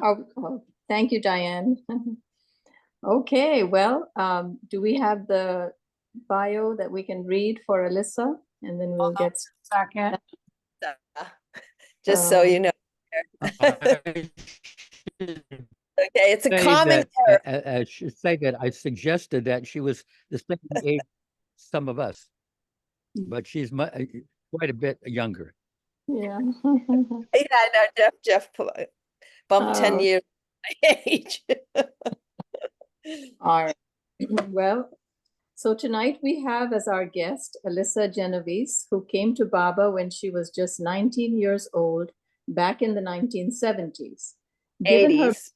Oh, thank you, Diane. Okay, well, do we have the bio that we can read for Alisa? And then we'll get Second. Just so you know. I Okay, it's a say common that error. I should say that I suggested that she was the same age as some of us, but she's quite a bit younger. Yeah. Yeah, I know Jeff bumped 10 Oh, years my age. all right. Well, so tonight we have as our guest Alisa Genovese, who came to Baba when she was just 19 years old back in the 1970s. Given her 80s.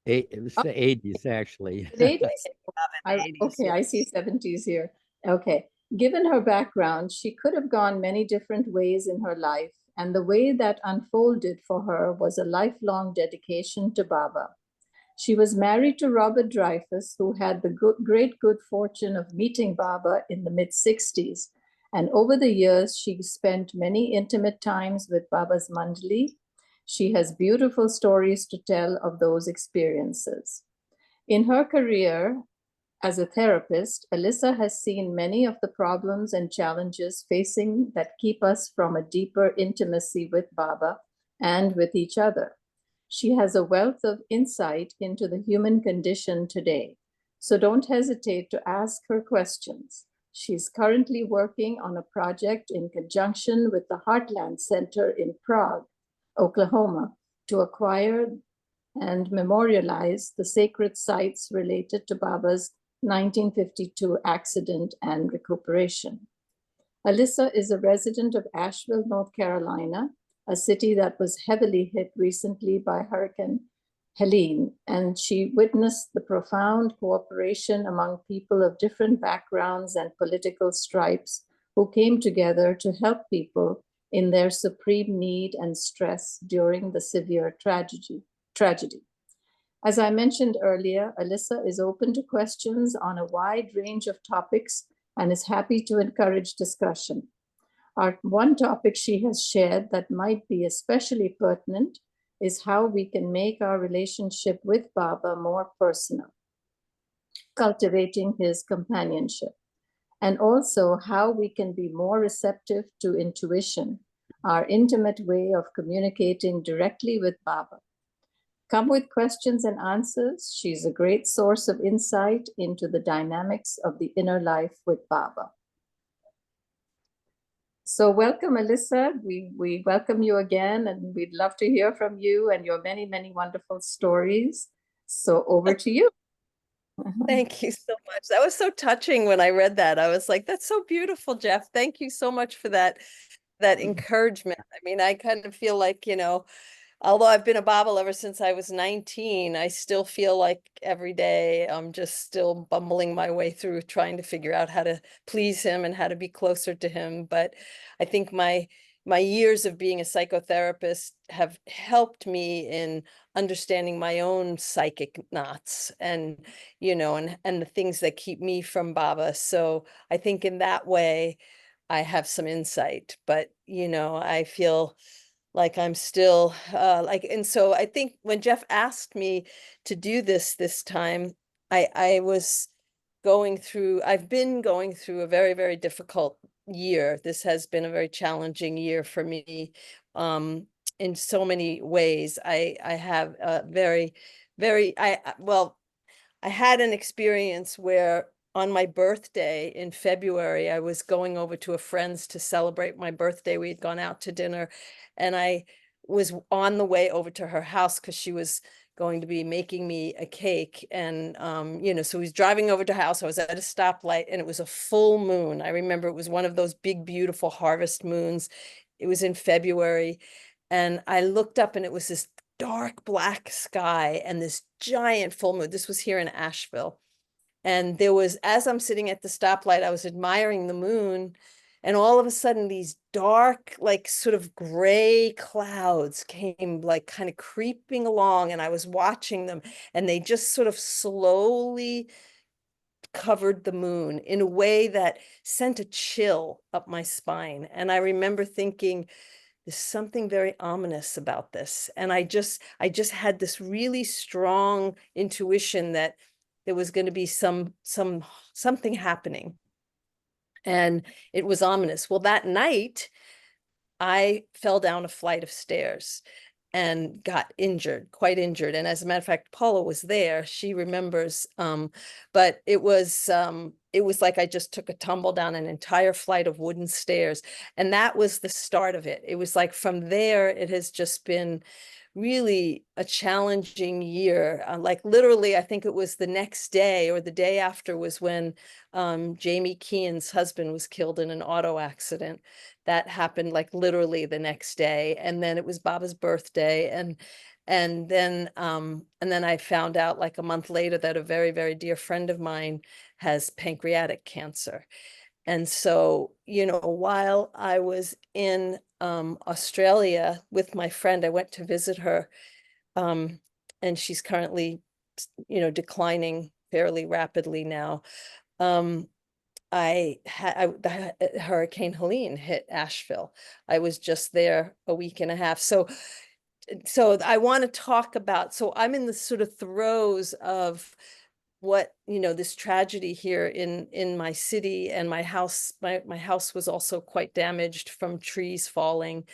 It was the 80s, actually. 80s, okay, Yeah. I see 70s here. Okay. Given her background, she could have gone many different ways in her life, and the way that unfolded for her was a lifelong dedication to Baba. She was married to Robert Dreyfus, who had the great good fortune of meeting Baba in the mid 60s. And over the years, she spent many intimate times with Baba's mandali. She has beautiful stories to tell of those experiences. In her career as a therapist, Alisa has seen many of the problems and challenges facing that keep us from a deeper intimacy with Baba and with each other. She has a wealth of insight into the human condition today, so don't hesitate to ask her questions. She's currently working on a project in conjunction with the Heartland Center in Prague, Oklahoma, to acquire and memorialize the sacred sites related to Baba's 1952 accident and recuperation. Alisa is a resident of Asheville, North Carolina, a city that was heavily hit recently by Hurricane Helene, and she witnessed the profound cooperation among people of different backgrounds and political stripes who came together to help people in their supreme need and stress during the severe tragedy. As I mentioned earlier, Alisa is open to questions on a wide range of topics and is happy to encourage discussion. One topic she has shared that might be especially pertinent is how we can make our relationship with Baba more personal, cultivating his companionship, and also how we can be more receptive to intuition, our intimate way of communicating directly with Baba. Come with questions and answers. She's a great source of insight into the dynamics of the inner life with Baba. So welcome, Alisa. We welcome you again, and we'd love to hear from you and your many, many wonderful stories. So over to you. Thank you so much. That was so touching when I read that. I was like, that's so beautiful, Jeff. Thank you so much for that encouragement. I mean, I kind of feel like, although I've been a Bible ever since I was 19, I still feel like every day I'm just still bumbling my way through trying to figure out how to please him and how to be closer to him. But I think my years of being a psychotherapist have helped me in understanding my own psychic knots and, and the things that keep me from Baba. So I think in that way, I have some insight, but, I feel like I'm still and so I think when Jeff asked me to do this time, I've been going through a very, very difficult year. This has been a very challenging year for me in so many ways. I have a very, very, I had an experience where on my birthday in February, I was going over to a friend's to celebrate my birthday. We had gone out to dinner, and I was on the way over to her house because she was going to be making me a cake. And, so we was driving over to her house. I was at a stoplight, and it was a full moon. I remember it was one of those big, beautiful harvest moons. It was in February. And I looked up, and it was this dark black sky and this giant full moon. This was here in Asheville. And there was, as I'm sitting at the stoplight, I was admiring the moon. And all of a sudden, these dark, like sort of gray clouds came like kind of creeping along. And I was watching them, and they just sort of slowly covered the moon in a way that sent a chill up my spine. And I remember thinking, there's something very ominous about this. And I just had this really strong intuition that there was going to be something happening. And it was ominous. Well, that night, I fell down a flight of stairs and got injured, quite injured. And as a matter of fact, Paula was there. She remembers, but it was like I just took a tumble down an entire flight of wooden stairs. And that was the start of it. It was like from there, it has just been really a challenging year. Like literally, I think it was the next day or the day after was when Jamie Kean's husband was killed in an auto accident. That happened like literally the next day. And then it was Baba's birthday. And then I found out like a month later that a very, very dear friend of mine has pancreatic cancer. And so, you know, while I was in Australia with my friend, I went to visit her, and she's currently, you know, declining fairly rapidly now. Hurricane Helene hit Asheville. I was just there a week and a half. So I want to talk about, so I'm in the sort of throes of what, you know, this tragedy here in my city, and my house was also quite damaged from trees falling.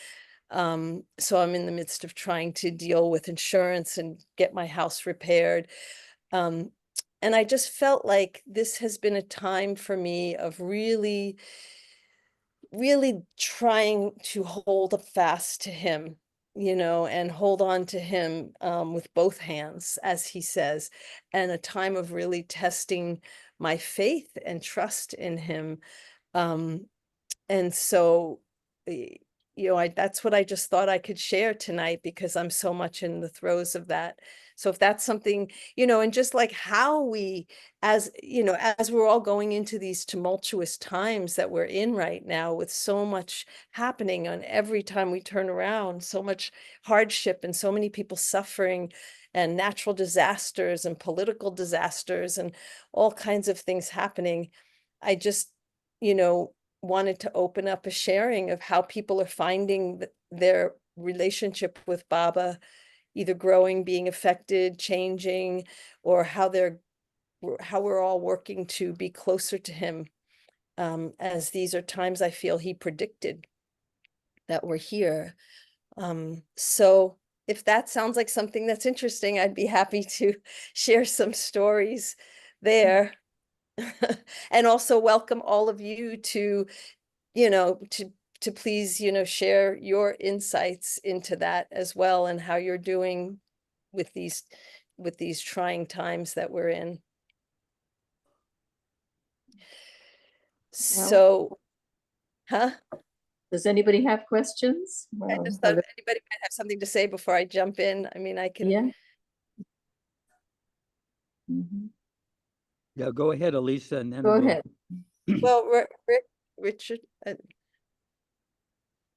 So I'm in the midst of trying to deal with insurance and get my house repaired. And I just felt like this has been a time for me of really, really trying to hold fast to him, you know, and hold on to him with both hands, as he says, and a time of really testing my faith and trust in him. And so, you know, that's what I just thought I could share tonight, because I'm so much in the throes of that. So if that's something, you know, and just like how we, as, you know, as we're all going into these tumultuous times that we're in right now, with so much happening on every time we turn around, so much hardship and so many people suffering, and natural disasters and political disasters and all kinds of things happening. I just, you know, wanted to open up a sharing of how people are finding their relationship with Baba, either growing, being affected, changing, or how we're all working to be closer to him, as these are times I feel he predicted that we're here. So if that sounds like something that's interesting, I'd be happy to share some stories there. And also welcome all of you to, you know, to please, you know, share your insights into that as well, and how you're doing with these trying times that we're in. So, Does anybody have questions? I just thought anybody might have something to say before I jump in. I mean, I can. Yeah. Yeah, go ahead, Alisa, and then Go ahead. Well, Richard.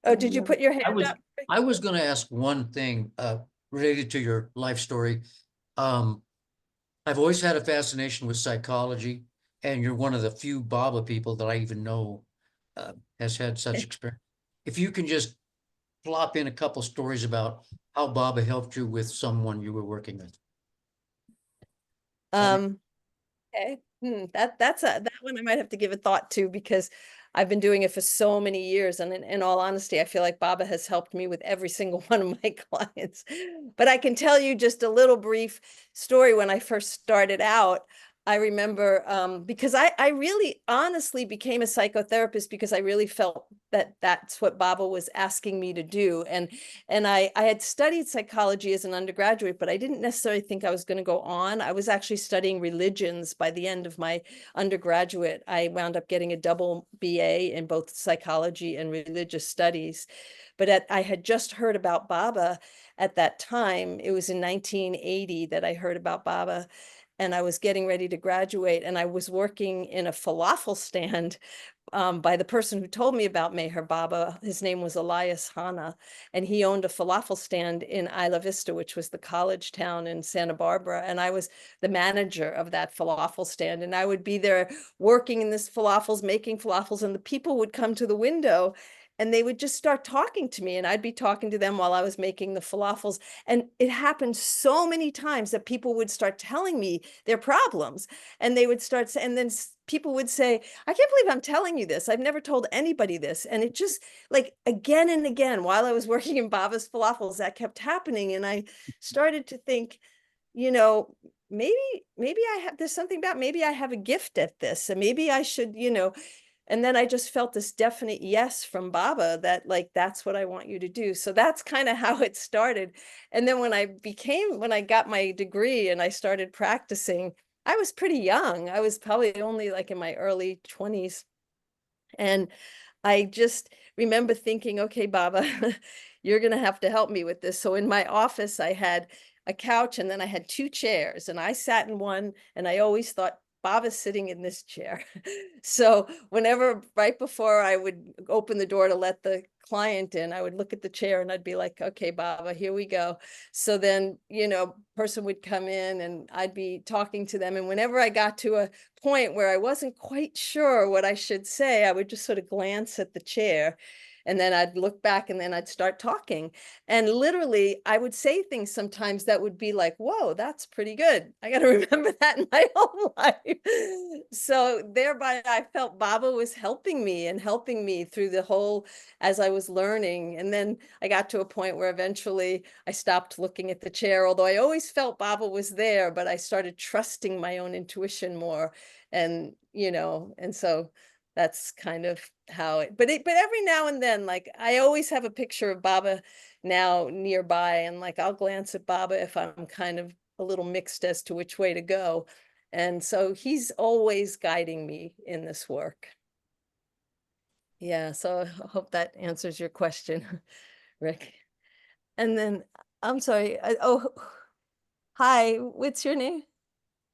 Oh, did you put your hand up? I was going to ask one thing related to your life story. I've always had a fascination with psychology, and you're one of the few Baba people that I even know has had such experience. If you can just plop in a couple stories about how Baba helped you with someone you were working with. Okay. That one I might have to give a thought to, because I've been doing it for so many years. And in all honesty, I feel like Baba has helped me with every single one of my clients. But I can tell you just a little brief story. When I first started out, I remember, because I really honestly became a psychotherapist because I really felt that that's what Baba was asking me to do. And I had studied psychology as an undergraduate, but I didn't necessarily think I was going to go on. I was actually studying religions by the end of my undergraduate. I wound up getting a double BA in both psychology and religious studies. But I had just heard about Baba at that time. It was in 1980 that I heard about Baba. And I was getting ready to graduate, and I was working in a falafel stand by the person who told me about Meher Baba. His name was Elias Hanna, and he owned a falafel stand in Isla Vista, which was the college town in Santa Barbara. And I was the manager of that falafel stand, and I would be there working in this falafels, making falafels, and the people would come to the window and they would just start talking to me, and I'd be talking to them while I was making the falafels. And it happened so many times that people would start telling me their problems, and they would start, and then people would say, I can't believe I'm telling you this. I've never told anybody this. And it just, like, again and again, while I was working in Baba's Falafels, that kept happening. And I started to think, you know, maybe I have, there's something about, maybe I have a gift at this, and maybe I should, you know. And then I just felt this definite yes from Baba that, like, that's what I want you to do. So that's kind of how it started. And then when I got my degree and I started practicing, I was pretty young. I was probably only like in my early 20s. And I just remember thinking, okay, Baba, you're going to have to help me with this. So in my office, I had a couch, and then I had 2 chairs, and I sat in one, and I always thought, Baba's sitting in this chair. So whenever, right before I would open the door to let the client in, I would look at the chair and I'd be like, okay, Baba, here we go. So then, you know, person would come in and I'd be talking to them. And whenever I got to a point where I wasn't quite sure what I should say, I would just sort of glance at the chair, and then I'd look back, and then I'd start talking. And literally, I would say things sometimes that would be like, whoa, that's pretty good. I got to remember that in my whole life. So thereby, I felt Baba was helping me through the whole, as I was learning. And then I got to a point where eventually I stopped looking at the chair, although I always felt Baba was there, but I started trusting my own intuition more. And, you know, and so that's kind of how it, but every now and then, like, I always have a picture of Baba now nearby, and like, I'll glance at Baba if I'm kind of a little mixed as to which way to go. And so he's always guiding me in this work. Yeah, so I hope that answers your question, Rick. And then, I'm sorry, oh, hi, what's your name?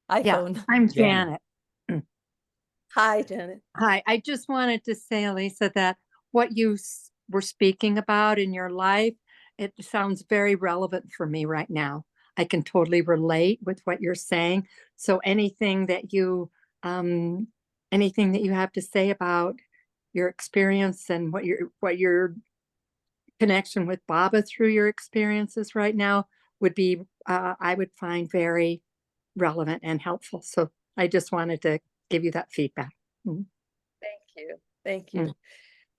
iPhone. Yeah, I'm Janet. Janet. Hi, Janet. Hi, I just wanted to say, Alisa, that what you were speaking about in your life, it sounds very relevant for me right now. I can totally relate with what you're saying. So anything that you have to say about your experience and what your connection with Baba through your experiences right now would be, I would find very relevant and helpful. So I just wanted to give you that feedback. Mm-hmm. Thank you.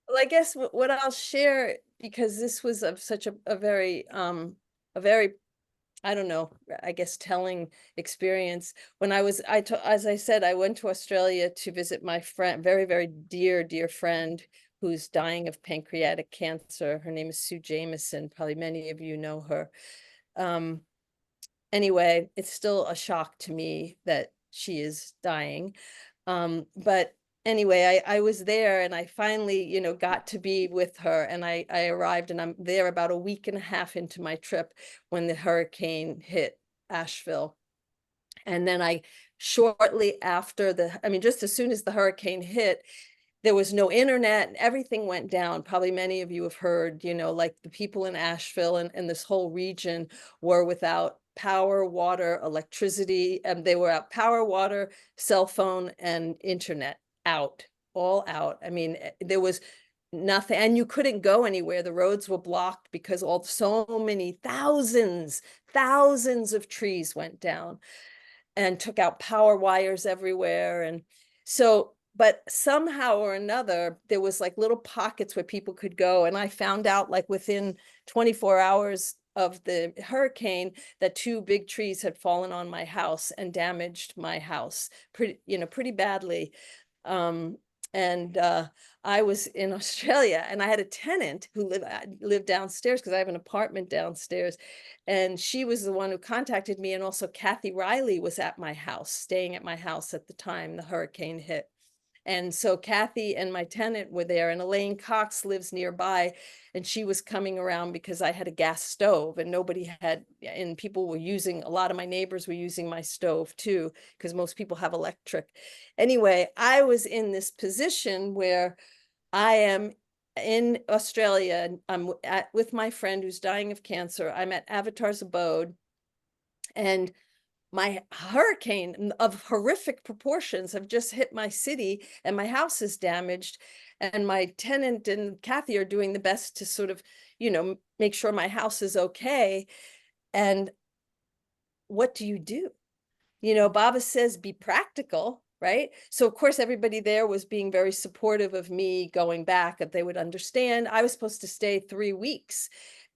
Well, I guess what I'll share, because this was of such a very, I don't know, I guess, telling experience. When as I said, I went to Australia to visit my friend, very, very dear friend, who's dying of pancreatic cancer. Her name is Sue Jameson. Probably many of you know her. Anyway, it's still a shock to me that she is dying. But anyway, I was there, and I finally, you know, got to be with her, and I arrived, and I'm there about a week and a half into my trip when the hurricane hit Asheville. And then shortly after just as soon as the hurricane hit, there was no internet, and everything went down. Probably many of you have heard, you know, like the people in Asheville and this whole region were without power, water, electricity, and they were out, power, water, cell phone, and internet all out. I mean, there was nothing, and you couldn't go anywhere. The roads were blocked because so many thousands of trees went down and took out power wires everywhere. And so, but somehow or another, there was like little pockets where people could go. And I found out, like, within 24 hours of the hurricane, that 2 big trees had fallen on my house and damaged my house pretty badly. I was in Australia, and I had a tenant who lived downstairs, because I have an apartment downstairs, and she was the one who contacted me. And also Kathy Riley was at my house, staying at my house at the time the hurricane hit. And so Kathy and my tenant were there, and Elaine Cox lives nearby, and she was coming around because I had a gas stove, and people were using, a lot of my neighbors were using my stove too, because most people have electric. Anyway, I was in this position where I am in Australia. I'm with my friend who's dying of cancer. I'm at Avatar's abode, and my hurricane of horrific proportions have just hit my city, and my house is damaged. and my tenant and Kathy are doing the best to sort of, you know, make sure my house is okay. And what do? You know, Baba says, be practical, right? So of course, everybody there was being very supportive of me going back, that they would understand. I was supposed to stay 3 weeks.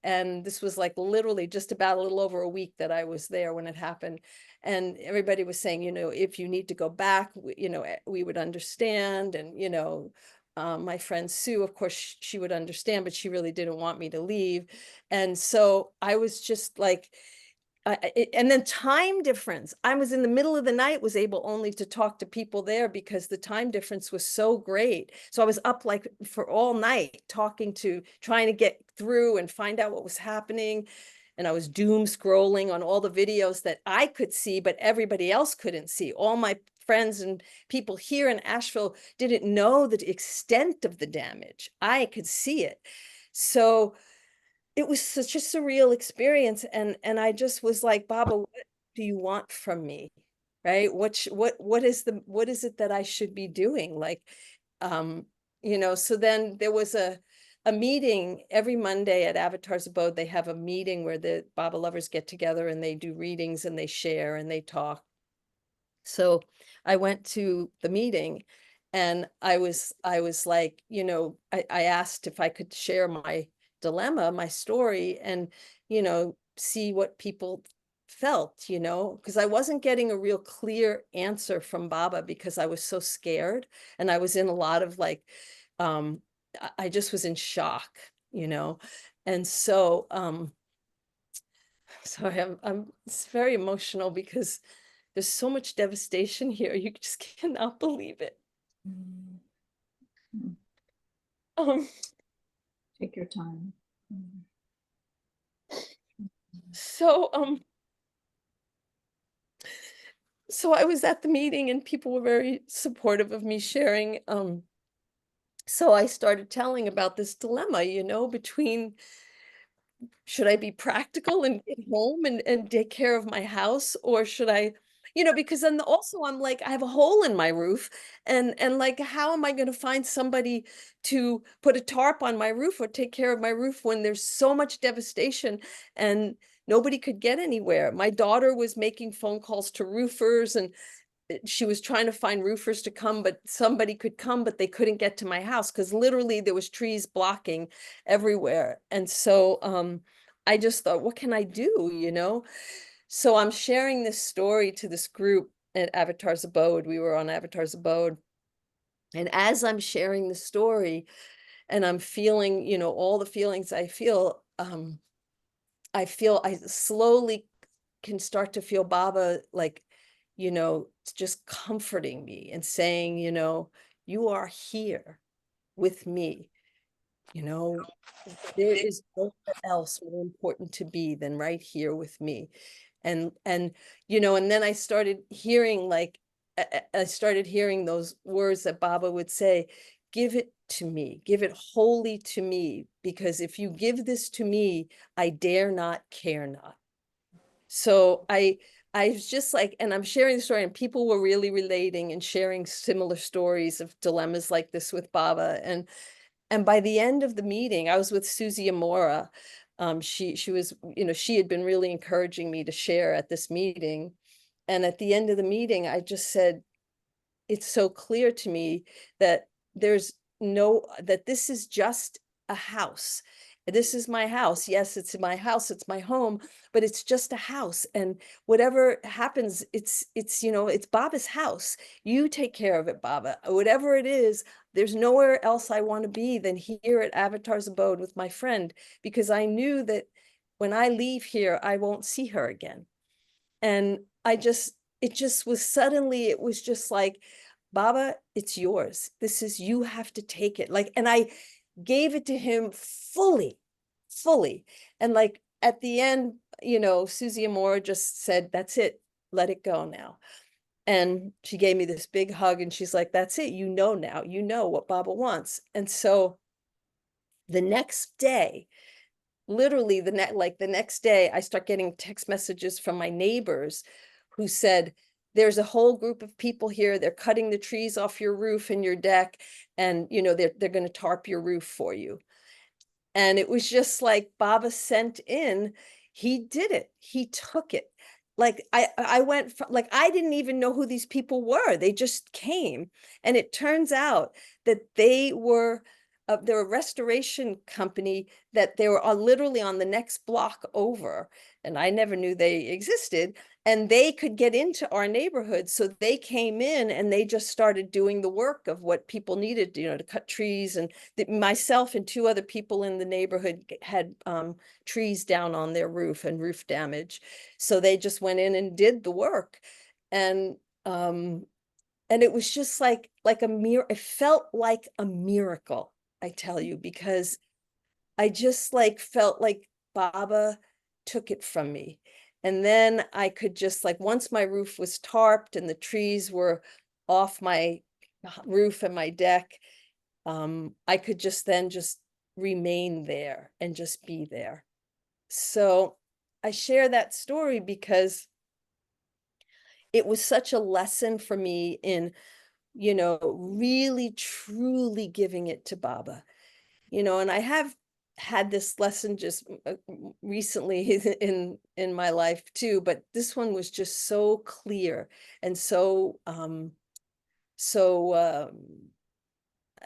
And this was like literally just about a little over a week that I was there when it happened. And everybody was saying, you know, if you need to go back, you know, we would understand. And, you know, my friend Sue, of course, she would understand, but she really didn't want me to leave. And so I was just like, and then time difference. I was in the middle of the night, was able only to talk to people there because the time difference was so great. So I was up like for all night trying to get through and find out what was happening. And I was doom scrolling on all the videos that I could see, but everybody else couldn't see. All my friends and people here in Asheville didn't know the extent of the damage. I could see it. So it was such a surreal experience. And I just was like, Baba, what do you want from me? Right? What is it that I should be doing? Like, you know, so then there was a meeting every Monday at Avatar's Abode. They have a meeting where the Baba lovers get together and they do readings and they share and they talk. So I went to the meeting and I was like, you know, I asked if I could share my dilemma, my story, and, you know, see what people felt, you know, because I wasn't getting a real clear answer from Baba because I was so scared. And I was in a lot of like, I just was in shock, you know. And so, I'm it's very emotional because there's so much devastation here. You just cannot believe it. Take your time. So so I was at the meeting and people were very supportive of me sharing. So I started telling about this dilemma, you know, between should I be practical and get home and take care of my house, or should I, you know, because then also I'm like, I have a hole in my roof and like, how am I going to find somebody to put a tarp on my roof or take care of my roof when there's so much devastation and nobody could get anywhere? My daughter was making phone calls to roofers and she was trying to find roofers to come, but somebody could come, but they couldn't get to my house because literally there was trees blocking everywhere. And so I just thought, what can I do, you know? So I'm sharing this story to this group at Avatar's Abode. We were on Avatar's Abode. And as I'm sharing the story and I'm feeling, you know, all the feelings I feel I slowly can start to feel Baba like, you know, just comforting me and saying, you know, you are here with me. You know, there is nowhere else more important to be than right here with me. And you know, and then I started hearing like I started hearing those words that Baba would say, give it to me, give it wholly to me, because if you give this to me, I dare not, care not. So I was just like, and I'm sharing the story and people were really relating and sharing similar stories of dilemmas like this with Baba. And by the end of the meeting, I was with Susie Amora. She was, you know, she had been really encouraging me to share at this meeting. And at the end of the meeting, I just said, it's so clear to me that that this is just a house. This is my house. Yes, it's my house. It's my home, but it's just a house. And whatever happens, it's, you know, it's Baba's house. You take care of it, Baba. Whatever it is, there's nowhere else I want to be than here at Avatar's Abode with my friend, because I knew that when I leave here, I won't see her again. And it just was suddenly, it was just like, Baba, it's yours. You have to take it. Like, and I gave it to him fully. And like at the end, you know, Susie Amora just said, that's it, let it go now. And she gave me this big hug and she's like, that's it, you know now, you know what Baba wants. And so the next day, literally the next day, I start getting text messages from my neighbors who said, there's a whole group of people here. They're cutting the trees off your roof and your deck, and you know, they're going to tarp your roof for you. And it was just like Baba sent in, he did it. He took it. Like I went from, like, I didn't even know who these people were. They just came. And it turns out that they're a restoration company, that they were literally on the next block over. And I never knew they existed. And they could get into our neighborhood. So they came in and they just started doing the work of what people needed, you know, to cut trees. And myself and 2 other people in the neighborhood had trees down on their roof and roof damage. So they just went in and did the work. And it was just like a miracle. It felt like a miracle, I tell you, because I just like felt like Baba took it from me. And then I could just, like, once my roof was tarped and the trees were off my roof and my deck, I could just remain there and just be there. So I share that story because it was such a lesson for me in, you know, really, truly giving it to Baba, you know. And I have had this lesson just recently in my life too, but this one was just so clear and so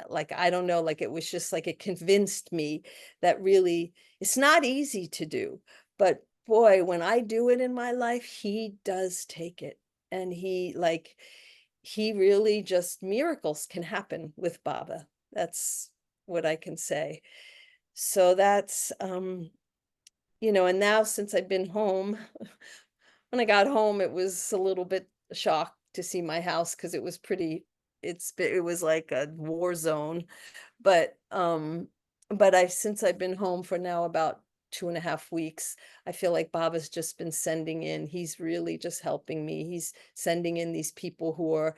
like, I don't know, like, it was just like, it convinced me that really it's not easy to do, but boy, when I do it in my life, he does take it. And he really just, miracles can happen with Baba. That's what I can say. So that's, you know, and now since I've been home, when I got home, it was a little bit shocked to see my house, because it was it was like a war zone. But since I've been home for now about 2.5 weeks, I feel like Baba's just been sending in, he's really just helping me. He's sending in these people who are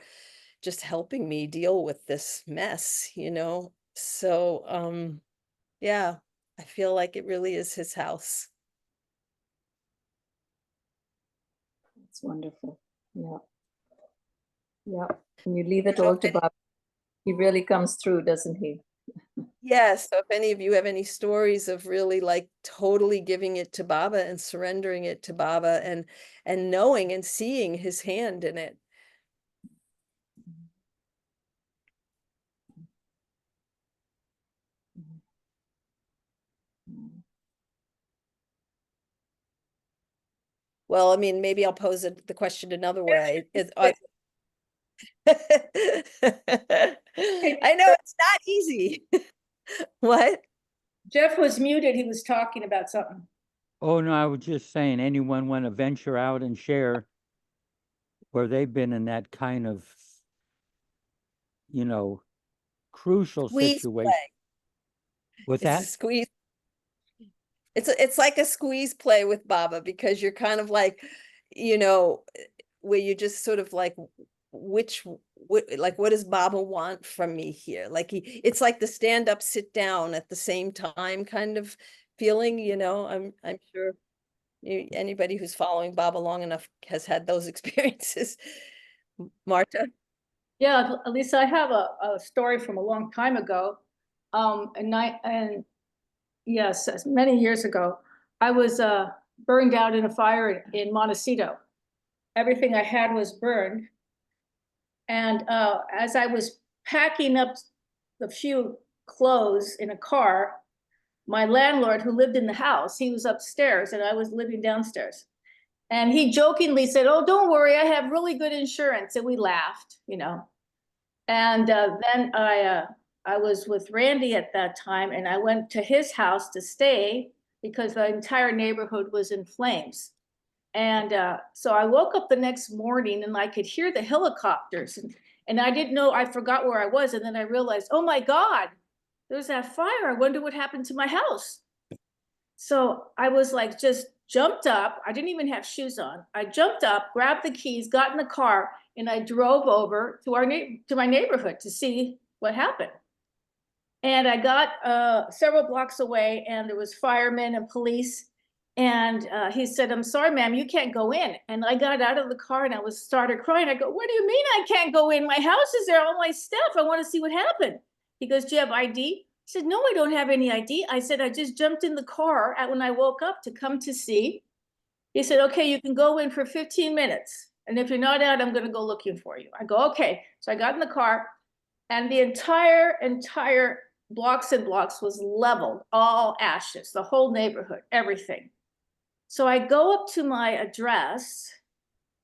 just helping me deal with this mess, you know? So, yeah, I feel like it really is his house. It's wonderful. Yeah. Yeah. And you leave it So all if to any- Baba. He really comes through, doesn't he? Yes, so if any of you have any stories of really like totally giving it to Baba and surrendering it to Baba and knowing and seeing his hand in it. Well, I mean, maybe I'll pose the question another way. I know it's not easy. What? Jeff was muted. He was talking about something. Oh, no, I was just saying, anyone want to venture out and share where they've been in that kind of, you know, crucial Squeeze situation? play. With It's a that? squeeze. It's like a squeeze play with Baba, because you're kind of like, you know, where you just sort of like, what does Baba want from me here? Like it's like the stand up, sit down at the same time kind of feeling, you know. I'm sure anybody who's following Baba long enough has had those experiences. Marta? Yeah, Alisa, I have a story from a long time ago. And yes, many years ago, I was burned out in a fire in Montecito. Everything I had was burned. And as I was packing up the few clothes in a car, my landlord, who lived in the house, he was upstairs and I was living downstairs. And he jokingly said, "Oh, don't worry, I have really good insurance." And we laughed, you know. And then I was with Randy at that time, and I went to his house to stay because the entire neighborhood was in flames. And so I woke up the next morning and I could hear the helicopters, and I didn't know, I forgot where I was. And then I realized, oh my God, there's that fire. I wonder what happened to my house. So I was like, just jumped up. I didn't even have shoes on. I jumped up, grabbed the keys, got in the car, and I drove over to my neighborhood to see what happened. And I got several blocks away, and there was firemen and police. And he said, I'm sorry, ma'am, you can't go in. And I got out of the car and I started crying. I go, what do you mean I can't go in? My house is there, all my stuff. I want to see what happened. He goes, do you have ID? I said, no, I don't have any ID. I said, I just jumped in the car when I woke up to come to see. He said, okay, you can go in for 15 minutes. And if you're not out, I'm going to go looking for you. I go, okay. So I got in the car and the entire blocks and blocks was leveled, all ashes, the whole neighborhood, everything. So I go up to my address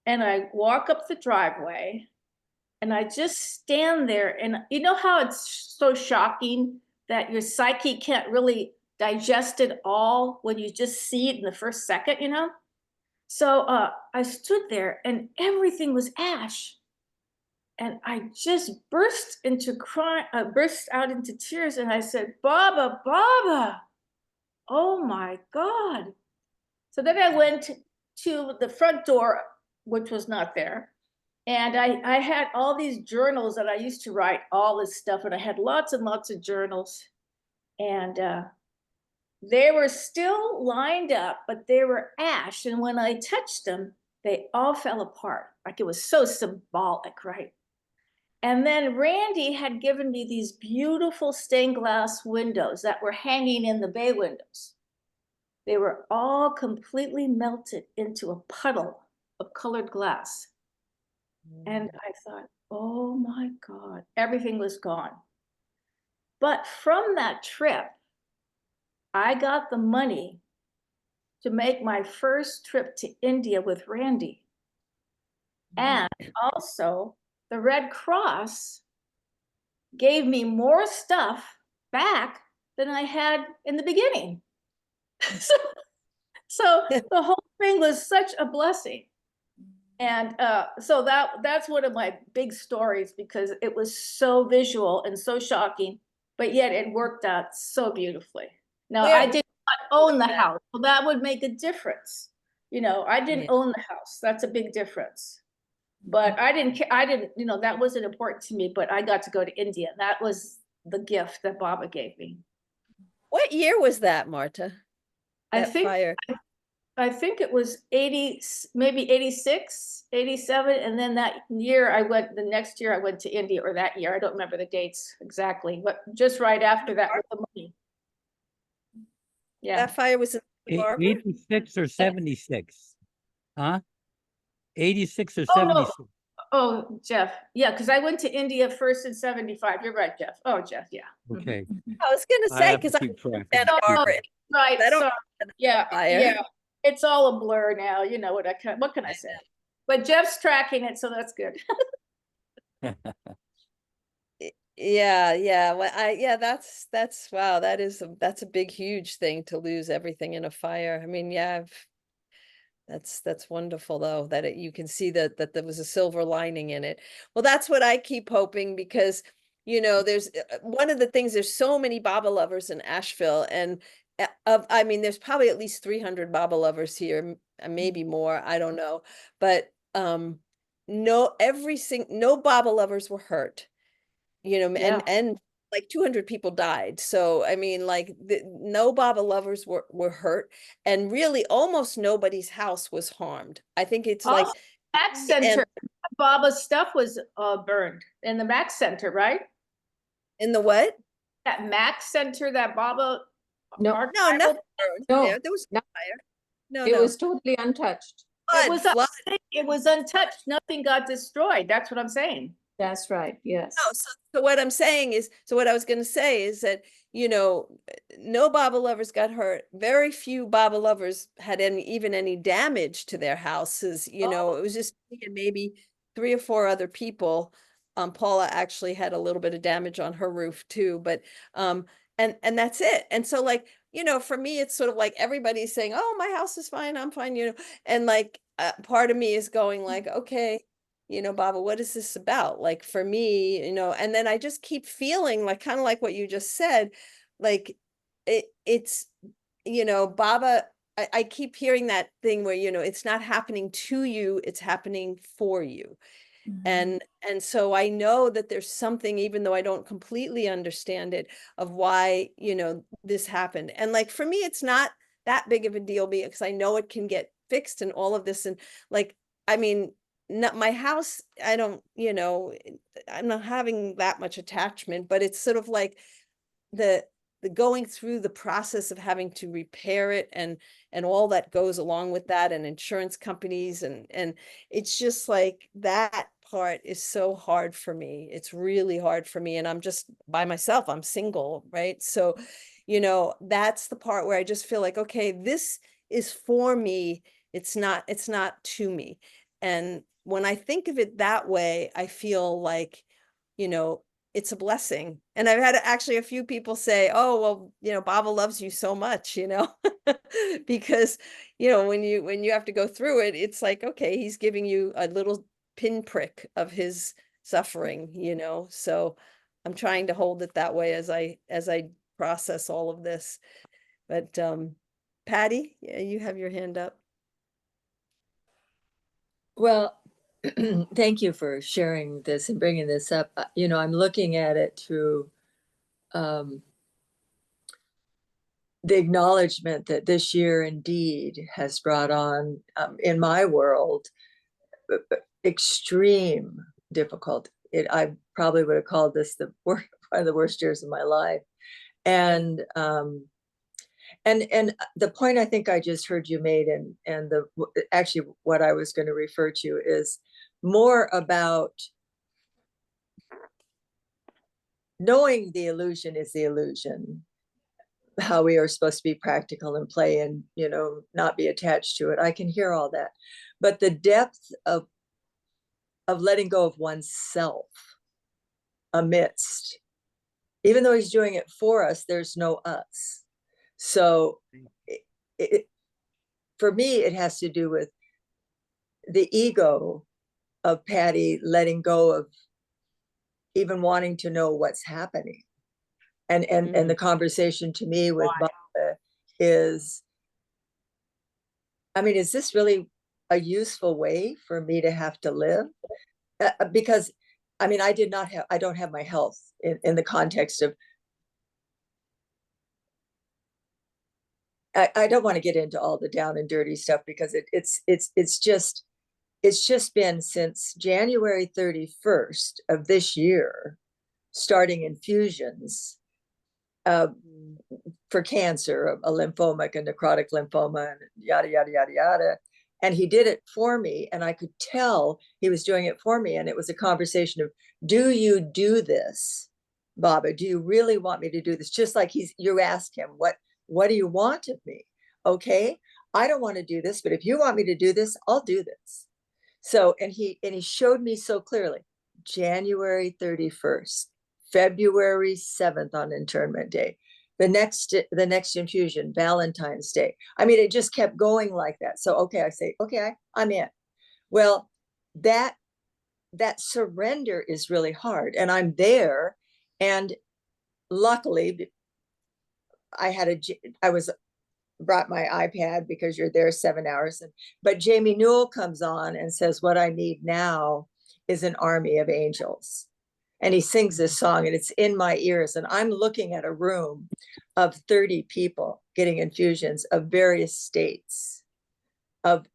and I walk up the driveway and I just stand there. And you know how it's so shocking that your psyche can't really digest it all when you just see it in the first second, you know? So I stood there and everything was ash. And I just burst out into tears. And I said, Baba, Baba, oh my God. So then I went to the front door, which was not there. And I had all these journals that I used to write all this stuff. And I had lots and lots of journals. And they were still lined up, but they were ash. And when I touched them, they all fell apart. Like it was so symbolic, right? And then Randy had given me these beautiful stained glass windows that were hanging in the bay windows. They were all completely melted into a puddle of colored glass. And I thought, oh my God, everything was gone. But from that trip, I got the money to make my first trip to India with Randy. And also, the Red Cross gave me more stuff back than I had in the beginning. So the whole thing was such a blessing. And so that's one of my big stories because it was so visual and so shocking, but yet it worked out so beautifully. Now, I did not own the house, so that would make a difference. You know, I didn't own the house. That's a big difference. But I didn't, you know, that wasn't important to me, but I got to go to India. That was the gift that Baba gave me. What year was that, Marta? I That think fire? I think it was 80, maybe 86, 87. And then that year the next year I went to India, or that year, I don't remember the dates exactly, but just right after that with the money. Yeah. That fire was in Santa Barbara? 86 or 76? Huh? 86 or Oh, 76? no. Oh, Jeff. Yeah, because I went to India first in 75. You're right, Jeff. Oh, Jeff, yeah. Okay. I was gonna I say, have to because I'm keep track. Santa Oh, Barbara. right. I don't So, yeah, fire. yeah. It's all a blur now. You know what can I say? But Jeff's tracking it, so that's good. Yeah. Well, that's wow. That's a big, huge thing to lose everything in a fire. I mean, yeah, that's wonderful though, that you can see that there was a silver lining in it. Well, that's what I keep hoping, because, you know, there's one of the things, there's so many Baba lovers in Asheville, and I mean, there's probably at least 300 Baba lovers here, maybe more, I don't know. But no Baba lovers were hurt, you know, Yeah. and like 200 people died. So, I mean, like no Baba lovers were hurt, and really almost nobody's house was harmed. I think it's like Also, Mac Center, Baba's stuff was burned in the Mac Center, right? in the what? That Mac Center, that Baba. No. archival- No, nothing burned No, there. There was no no. fire. No, It no. was totally untouched. Flood. It was untouched. Nothing got destroyed. That's what I'm saying. That's right. Yes. No, so what I'm saying is, so what I was going to say is that, you know, no Baba lovers got hurt. Very few Baba lovers had even any damage to their houses. You know, it was just me and maybe 3 or 4 other people. Paula actually had a little bit of damage on her roof too, but and that's it. And so, like, you know, for me, it's sort of like everybody's saying, "Oh, my house is fine, I'm fine," you know, and like part of me is going like, "Okay, you know, Baba, what is this about?" Like for me, you know, and then I just keep feeling like, kind of like what you just said, like it's, you know, Baba, I keep hearing that thing where, you know, it's not happening to you, it's happening for you. And so I know that there's something, even though I don't completely understand it, of why, you know, this happened. And like for me, it's not that big of a deal because I know it can get fixed and all of this. And like, I mean, not my house, I don't, you know, I'm not having that much attachment, but it's sort of like the going through the process of having to repair it and all that goes along with that, and insurance companies, and it's just like that part is so hard for me. It's really hard for me, and I'm just by myself. I'm single, right? So, you know, that's the part where I just feel like, okay, this is for me. It's not to me. And when I think of it that way, I feel like, you know, it's a blessing. And I've had actually a few people say, oh, well, you know, Baba loves you so much, you know, because, you know, when you have to go through it, it's like, okay, he's giving you a little pinprick of his suffering, you know. So I'm trying to hold it that way as I process all of this. But Patty, yeah, you have your hand up. Well, thank you for sharing this and bringing this up. You know, I'm looking at it through the acknowledgement that this year indeed has brought on, in my world, extreme difficulty. I probably would have called this one of the worst years of my life. And the point I think I just heard you made, and actually what I was going to refer to is more about knowing the illusion is the illusion, how we are supposed to be practical and play and, you know, not be attached to it. I can hear all that, but the depth of letting go of oneself amidst, even though he's doing it for us, there's no us. So for me, it has to do with the ego of Patty letting go of even wanting to know what's happening. And the conversation to me with Baba is, I mean, is this really a useful way for me to have to live? Because, I mean, I don't have my health in the context of, I don't want to get into all the down and dirty stuff, because it's just been since January 31st of this year, starting infusions for cancer, a lymphoma, a necrotic lymphoma, and yada, yada, yada, yada. And he did it for me, and I could tell he was doing it for me. And it was a conversation of, do you do this, Baba? Do you really want me to do this? Just like you ask him, what do you want of me? Okay, I don't want to do this, but if you want me to do this, I'll do this. So, and he showed me so clearly, January 31st, February 7th on internment day, the next infusion, Valentine's Day. I mean, it just kept going like that. So, okay, I say, okay, I'm in. Well, that surrender is really hard, and I'm there. And luckily, I brought my iPad, because you're there 7 hours. But Jamie Newell comes on and says, what I need now is an army of angels. And he sings this song, and it's in my ears. And I'm looking at a room of 30 people getting infusions of various states of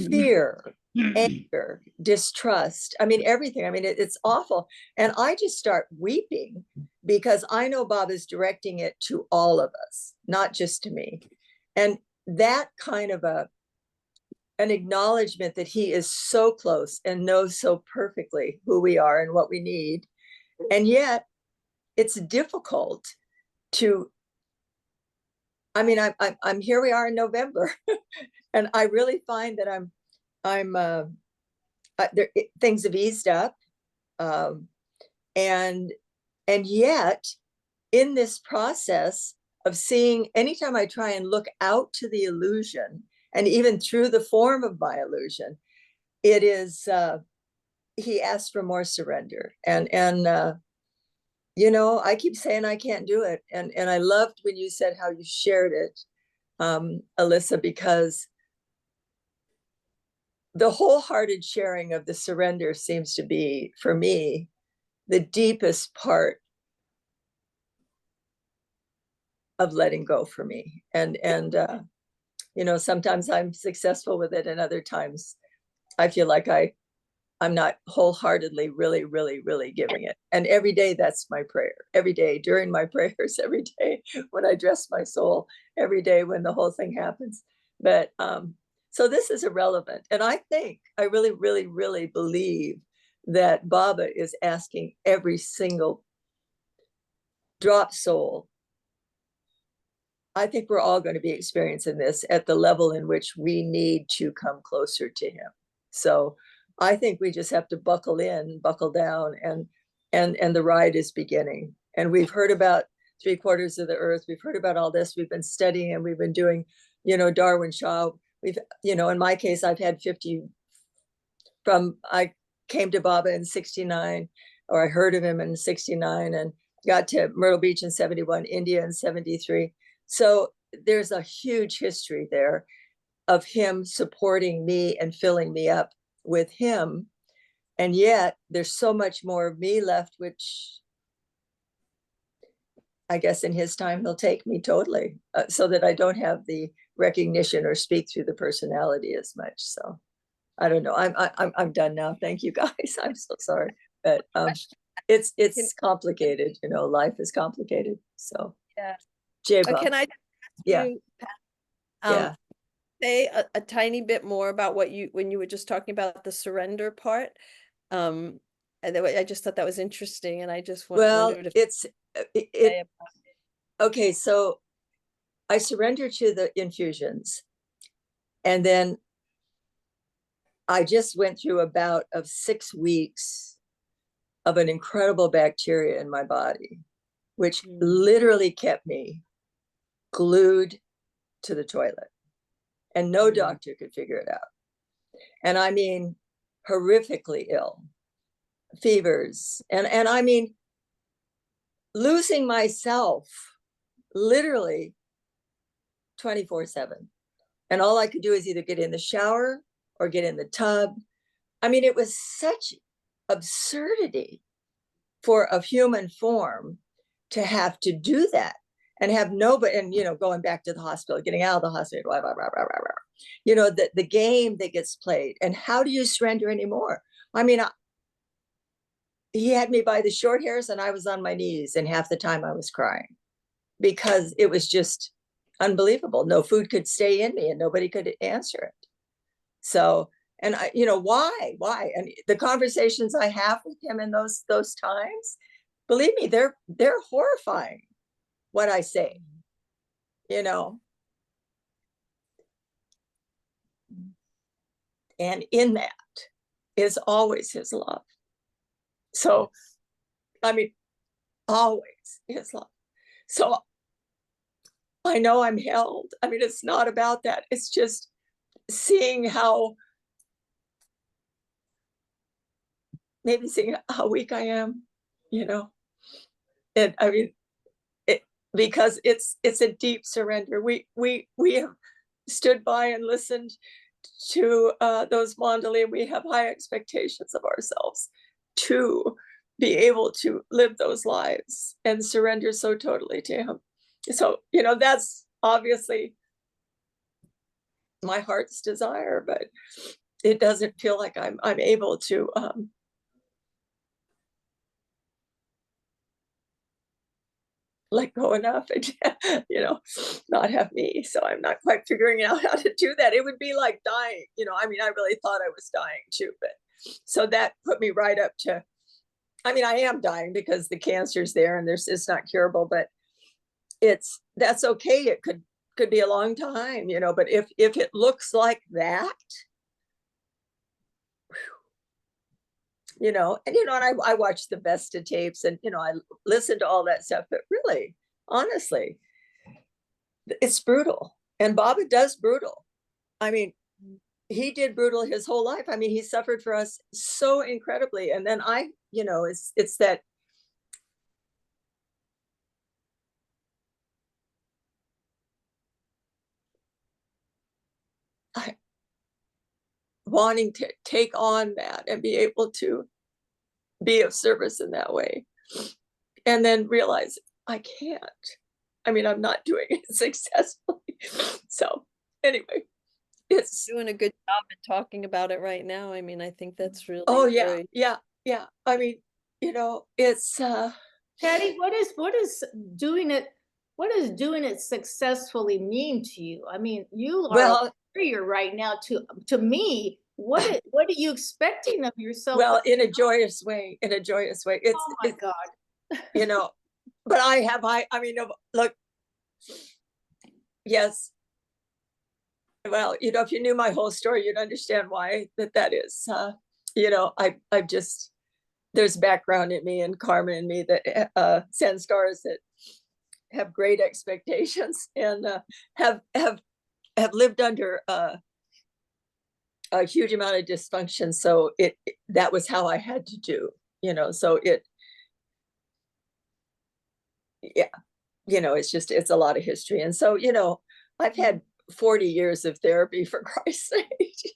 fear, anger, distrust. I mean, everything. I mean, it's awful. And I just start weeping, because I know Bob is directing it to all of us, not just to me. And that kind of an acknowledgement that he is so close and knows so perfectly who we are and what we need. And yet it's difficult to, I mean, I'm here, we are in November, and I really find that things have eased up. And yet in this process of seeing, anytime I try and look out to the illusion, and even through the form of my illusion, it is, he asks for more surrender. And you know, I keep saying I can't do it. And I loved when you said how you shared it, Alisa, because the wholehearted sharing of the surrender seems to be, for me, the deepest part of letting go for me. And you know, sometimes I'm successful with it, and other times I feel like I'm not wholeheartedly really giving it. And every day that's my prayer. Every day during my prayers, every day when I dress my soul, every day when the whole thing happens. But so this is irrelevant. And I think I really believe that Baba is asking every single drop soul. I think we're all going to be experiencing this at the level in which we need to come closer to him. So I think we just have to buckle in, buckle down, and the ride is beginning. And we've heard about 3/4 of the earth. We've heard about all this. We've been studying, and we've been doing, you know, Darwin Shaw. We've, you know, in my case, I've had 50 from, I came to Baba in 69, or I heard of him in 69, and got to Myrtle Beach in 71, India in 73. So there's a huge history there of him supporting me and filling me up with him. And yet there's so much more of me left, which I guess in his time he'll take me totally, so that I don't have the recognition or speak through the personality as much. So I don't know. I'm done now. Thank you guys. I'm so sorry, but it's complicated. You know, life is complicated. So Yeah. Jayba. Can I ask Yeah. you, Yeah. say a tiny bit more about what when you were just talking about the surrender part? And I just thought that was interesting, and I just wondered if okay. So I surrender to the infusions, and then I just went through a bout of 6 weeks of an incredible bacteria in my body, which literally kept me glued to the toilet, and no doctor could figure it out. And I mean, horrifically ill, fevers, and I mean, losing myself literally 24/7. And all I could do is either get in the shower or get in the tub. I mean, it was such absurdity for a human form to have to do that and have nobody, and, you know, going back to the hospital, getting out of the hospital, blah, blah, blah, blah, blah, blah. You know, the game that gets played. And how do you surrender anymore? I mean, he had me by the short hairs, and I was on my knees, and half the time I was crying because it was just unbelievable. No food could stay in me, and nobody could answer it. So, and I, you know, why? And the conversations I have with him in those times, believe me, they're horrifying what I say, you know. And in that is always his love. So, I mean, always his love. So I know I'm held. I mean, it's not about that. It's just seeing how, maybe seeing how weak I am, you know. And I mean, because it's a deep surrender. We have stood by and listened to those mandali. We have high expectations of ourselves to be able to live those lives and surrender so totally to him. So, you know, that's obviously my heart's desire, but it doesn't feel like I'm able to let go enough and, you know, not have me. So I'm not quite figuring out how to do that. It would be like dying, you know. I mean, I really thought I was dying too, but so that put me right up to, I mean, I am dying because the cancer's there and it's not curable, but that's okay. It could be a long time, you know, but if it looks like that, you know, and, you know, and I watched the best of tapes, and, you know, I listened to all that stuff, but really, honestly, it's brutal. And Baba does brutal. I mean, he did brutal his whole life. I mean, he suffered for us so incredibly. And then you know, it's that wanting to take on that and be able to be of service in that way, and then realize I can't. I mean, I'm not doing it successfully. So anyway, it's, Doing a good job at talking about it right now. I mean, I think that's really oh yeah, very, yeah, yeah. I mean, it's, Patty, what does doing it successfully mean to you? I mean, you are a well, warrior right now. To me, what are you expecting of yourself? well, in a joyous way, It's, Oh my God. But I mean, look, yes. Well, if you knew my whole story, you'd understand why that is. I've just, there's background in me and karma in me that send scars that have great expectations and have lived under a huge amount of dysfunction. So that was how I had to do, so yeah, it's a lot of history. And so, I've had 40 years of therapy, for Christ's sake,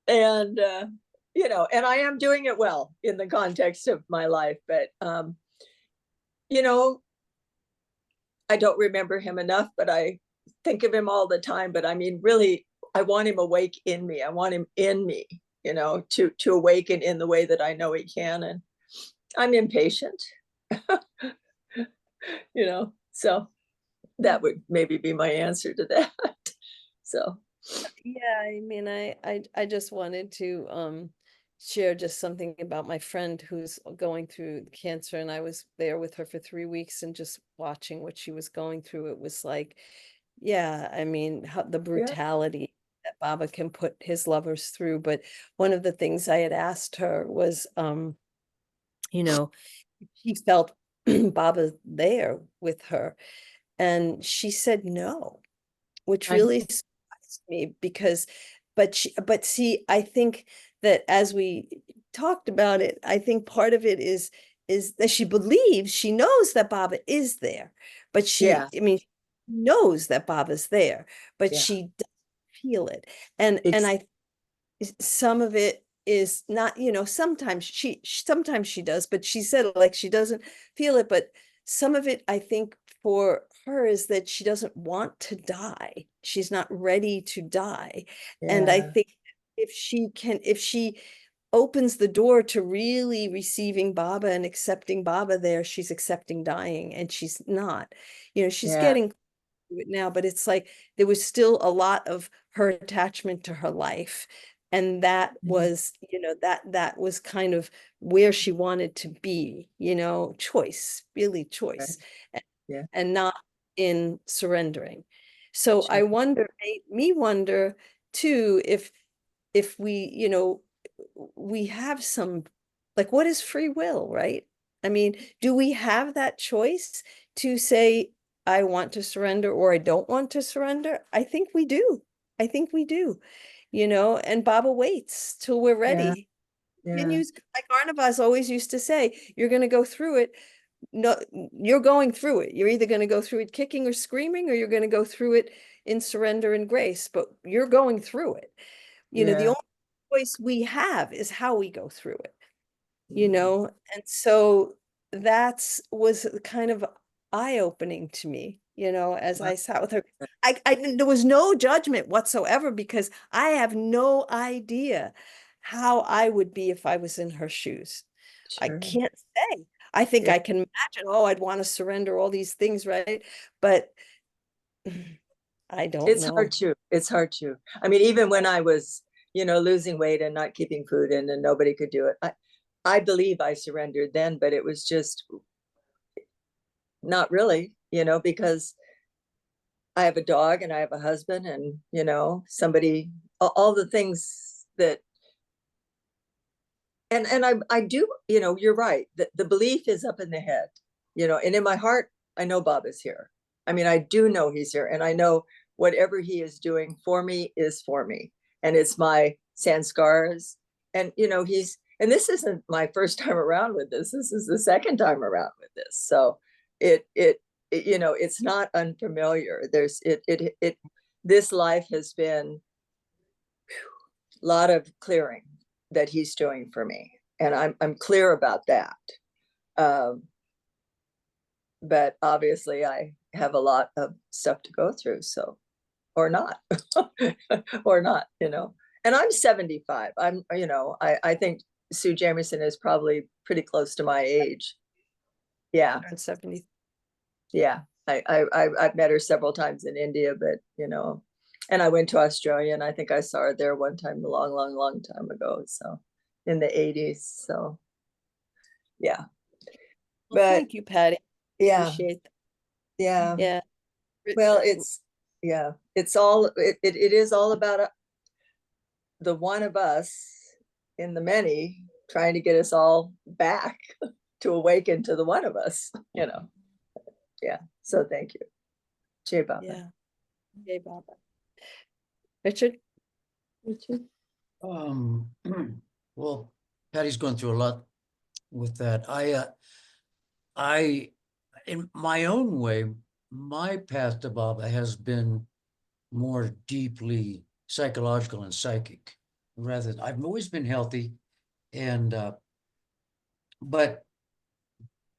and, and I am doing it well in the context of my life, but, I don't remember him enough, but I think of him all the time. But I mean, really, I want him awake in me. I want him in me, to awaken in the way that I know he can. And I'm impatient, so that would maybe be my answer to that. So, yeah, I mean, I just wanted to share just something about my friend who's going through cancer, and I was there with her for 3 weeks and just watching what she was going through. It was like, yeah, I mean, the brutality that Baba can put his lovers through. But one of the things I had asked her was, she felt Baba there with her, and she said no, which really surprised me because, but see, I think that as we talked about it, I think part of it is that she believes, she knows that Baba is there, but Yeah. I mean, knows that Baba's there, but Yeah. she doesn't feel it. And some of it is not, sometimes she does, but she said like she doesn't feel it. But some of it, I think, for her is that she doesn't want to die. She's not ready to die. And I think if she opens the door to really receiving Baba and accepting Baba there, she's accepting dying, and she's not, she's getting it now, but it's like there was still a lot of her attachment to her life, and that was, that was kind of where she wanted to be, choice, really choice, and not in surrendering. So I wonder, made me wonder too, if we, we have some, like, what is free will, right? I mean, do we have that choice to say, I want to surrender or I don't want to surrender? I think we do. I think we do, and Baba waits till we're ready. Continues, like Arnavaz always used to say, you're going to go through it. No, you're going through it. You're either going to go through it kicking or screaming, or you're going to go through it in surrender and grace, but you're going through it. The only choice we have is how we go through it, and so was kind of eye-opening to me, as I sat with her. There was no judgment whatsoever, because I have no idea how I would be if I was in her shoes. I can't say. I think I can imagine, I'd want to surrender all these things, right? But I don't know. It's hard to. I mean, even when I was, losing weight and not keeping food in and nobody could do it, I believe I surrendered then, but it was just not really, because I have a dog and I have a husband and, somebody, all the things that, and I do, you're right. The belief is up in the head, and in my heart, I know Bob is here. I mean, I do know he's here, and I know whatever he is doing for me is for me. And it's my sanskars. And, and this isn't my first time around with this. This is the second time around with this. So it's not unfamiliar. This life has been a lot of clearing that he's doing for me. And I'm clear about that. But obviously I have a lot of stuff to go through. So, or not, or not, you know. And I'm 75. I'm, you know, I think Sue Jameson is probably pretty close to my age. Yeah. Turned 70. Yeah. I've met her several times in India, but you know, and I went to Australia and I think I saw her there one time, a long time ago. So in the 80s. So yeah. Well, But thank you, Patty. yeah, Appreciate that. yeah. Yeah. Well, it's, yeah, it's all, it is all about the one of us in the many trying to get us all back to awaken to the one of us, you know. Yeah. So thank you. Jay Baba. Yeah. Jay Baba. Richard? Well, Patty's going through a lot with that. I, in my own way, my path to Baba has been more deeply psychological and psychic, rather than, I've always been healthy, and but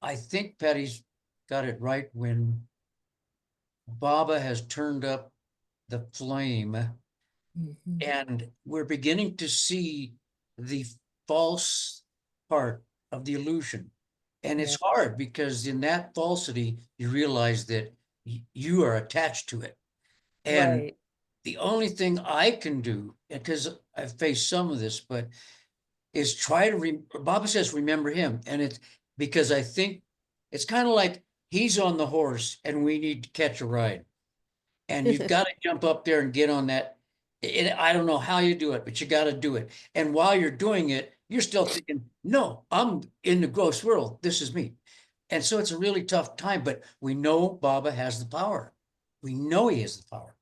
I think Patty's got it right when Baba has turned up the flame, and we're beginning to see the false part of the illusion. And it's hard because in that falsity, you realize that you are attached to it. And Right. the only thing I can do, because I've faced some of this, but is try to, Baba says, remember him. And it's because I think it's kind of like he's on the horse and we need to catch a ride. And you've got to jump up there and get on that. I don't know how you do it, but you got to do it. And while you're doing it, you're still thinking, no, I'm in the gross world. This is me. And so it's a really tough time, but we know Baba has the power. We know he has the power.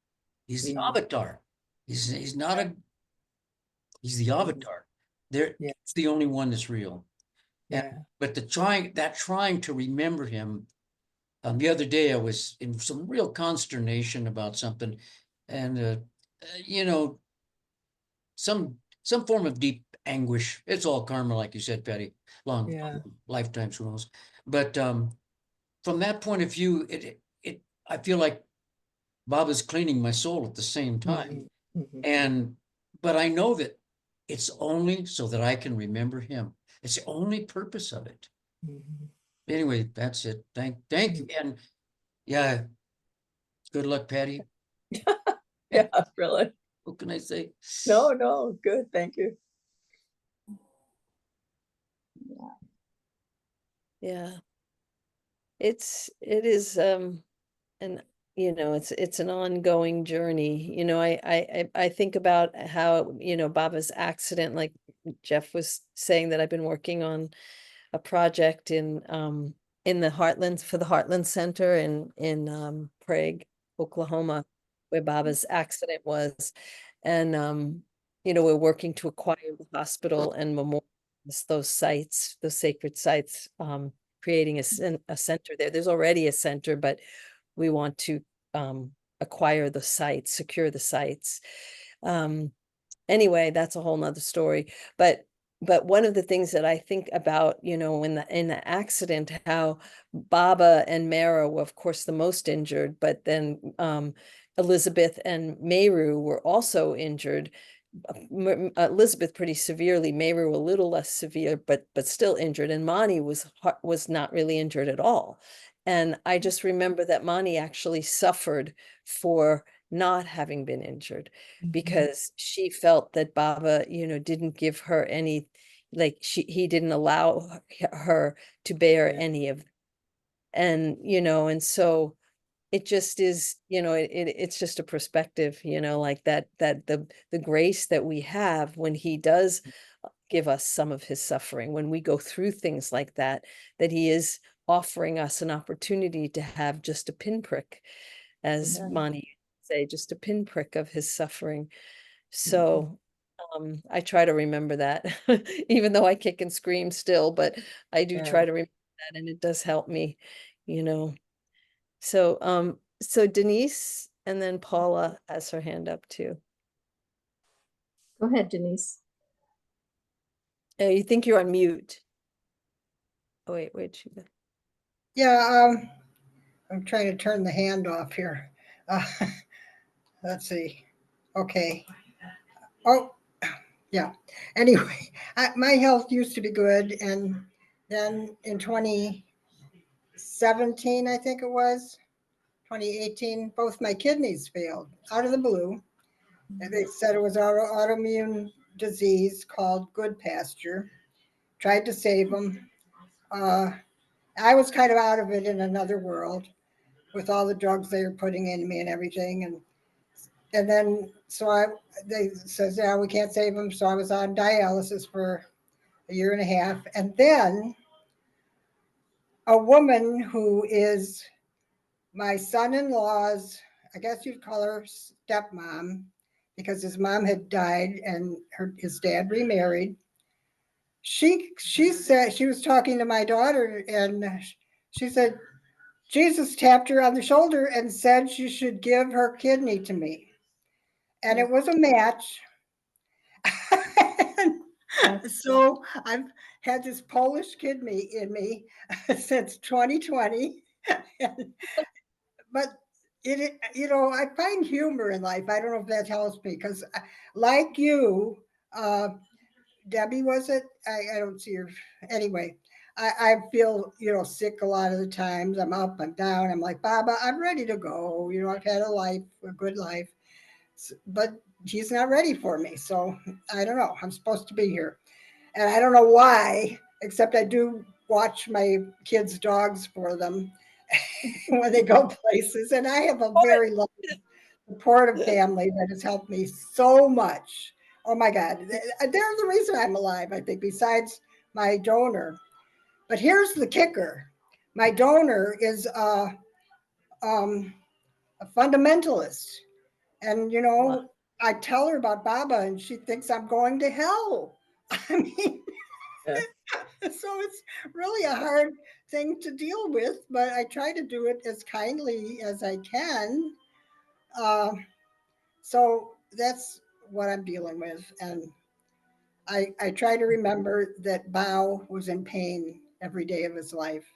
He's the avatar. He's not a, he's the avatar. It's the only one that's real. And, but trying to remember him. The other day I was in some real consternation about something, and you know, some form of deep anguish. It's all karma, like you said, Patty. Long lifetimes, who knows? But from that point of view, I feel like Baba's cleaning my soul at the same time. But I know that it's only so that I can remember him. It's the only purpose of it. Anyway, that's it. Thank you. And yeah, good luck, Patty. Yeah, really. What can I say? No, good. Thank you. Yeah. It is, and you know, it's an ongoing journey. You know, I think about how, you know, Baba's accident, like Jeff was saying, that I've been working on a project in the Heartland, for the Heartland Center in Prague, Oklahoma, where Baba's accident was. And you know, we're working to acquire the hospital and memorialize those sites, those sacred sites, creating a center there. There's already a center, but we want to acquire the sites, secure the sites. Anyway, that's a whole nother story. But one of the things that I think about, you know, in the accident, how Baba and Mara were, of course, the most injured, but then Elizabeth and Meru were also injured. Elizabeth pretty severely, Meru a little less severe, but still injured, and Mani was not really injured at all. And I just remember that Mani actually suffered for not having been injured, because she felt that Baba, you know, didn't give her any, like he didn't allow her to bear any of, and you know, and so it just is, you know, it's just a perspective, you know, like that the grace that we have when he does give us some of his suffering, when we go through things like that he is offering us an opportunity to have just a pinprick, as Mani say, just a pinprick of his suffering. So I try to remember that, even though I kick and scream still, but I do try to remember that, and it does help me, you know. So so Denise, and then Paula has her hand up too. Go ahead, Denise. You think you're on mute. Oh wait, where'd she go? Yeah, I'm trying to turn the hand off here. Uh, let's see. Okay. Oh, yeah. Anyway, my health used to be good. And then in 2017, I think it was, 2018, both my kidneys failed out of the blue. And they said it was autoimmune disease called good pasture. Tried to save them. I was kind of out of it in another world with all the drugs they were putting in me and everything. And then they says, yeah, we can't save them. So I was on dialysis for a year and a half. And then a woman who is my son-in-law's, I guess you'd call her stepmom, because his mom had died and his dad remarried. She said, she was talking to my daughter, and she said, Jesus tapped her on the shoulder and said she should give her kidney to me. And it was a match. So I've had this Polish kidney in me since 2020. But I find humor in life. I don't know if that helps me, because like you, Debbie, was it? I don't see her. Anyway, I feel, sick a lot of the times. I'm up, I'm down. I'm like, Baba, I'm ready to go. I've had a good life, but he's not ready for me. So I don't know. I'm supposed to be here. And I don't know why, except I do watch my kids' dogs for them when they go places. And I have a very loving, supportive family that has helped me so much. Oh my God. They're the reason I'm alive, I think, besides my donor. But here's the kicker. My donor is a fundamentalist. And, Wow. I tell her about Baba and she thinks I'm going to hell. I mean, Yeah. so it's really a hard thing to deal with, but I try to do it as kindly as I can. So that's what I'm dealing with. And I try to remember that Bao was in pain every day of his life.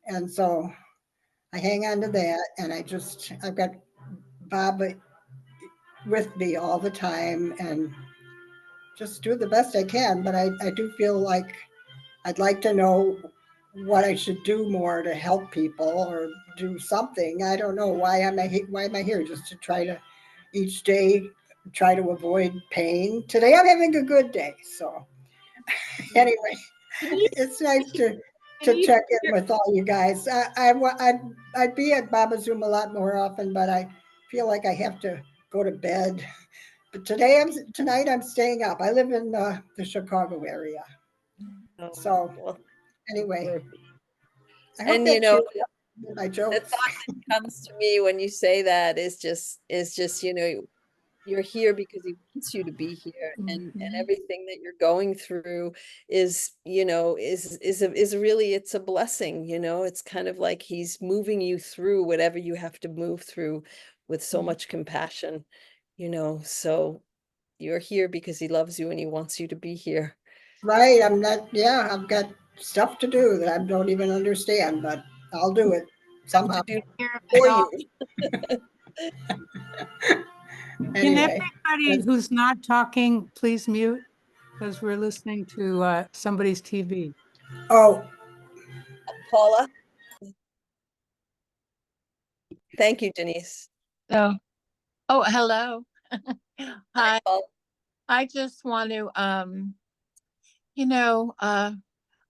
And so I hang on to that. And I've got Baba with me all the time and just do the best I can. But I do feel like I'd like to know what I should do more to help people or do something. I don't know why am I here, just to try to each day try to avoid pain. Today I'm having a good day. So anyway, it's nice to check in with all you guys. I'd be at Baba Zoom a lot more often, but I feel like I have to go to bed. But tonight I'm staying up. I live in the Chicago area. Oh, So well, anyway, I hope and that cheers up my the jokes. thought that comes to me when you say that is just you're here because he wants you to be here, and everything that you're going through is really, it's a blessing. It's kind of like he's moving you through whatever you have to move through with so much compassion. So you're here because he loves you and he wants you to be here. Right. I've got stuff to do that I don't even understand, but I'll do it somehow. To do for you. Can Anyway, everybody who's not talking, please mute? Because we're listening to somebody's TV. oh, Paula. Thank you, Denise. Oh, hello. Hi. Paula. I just want to,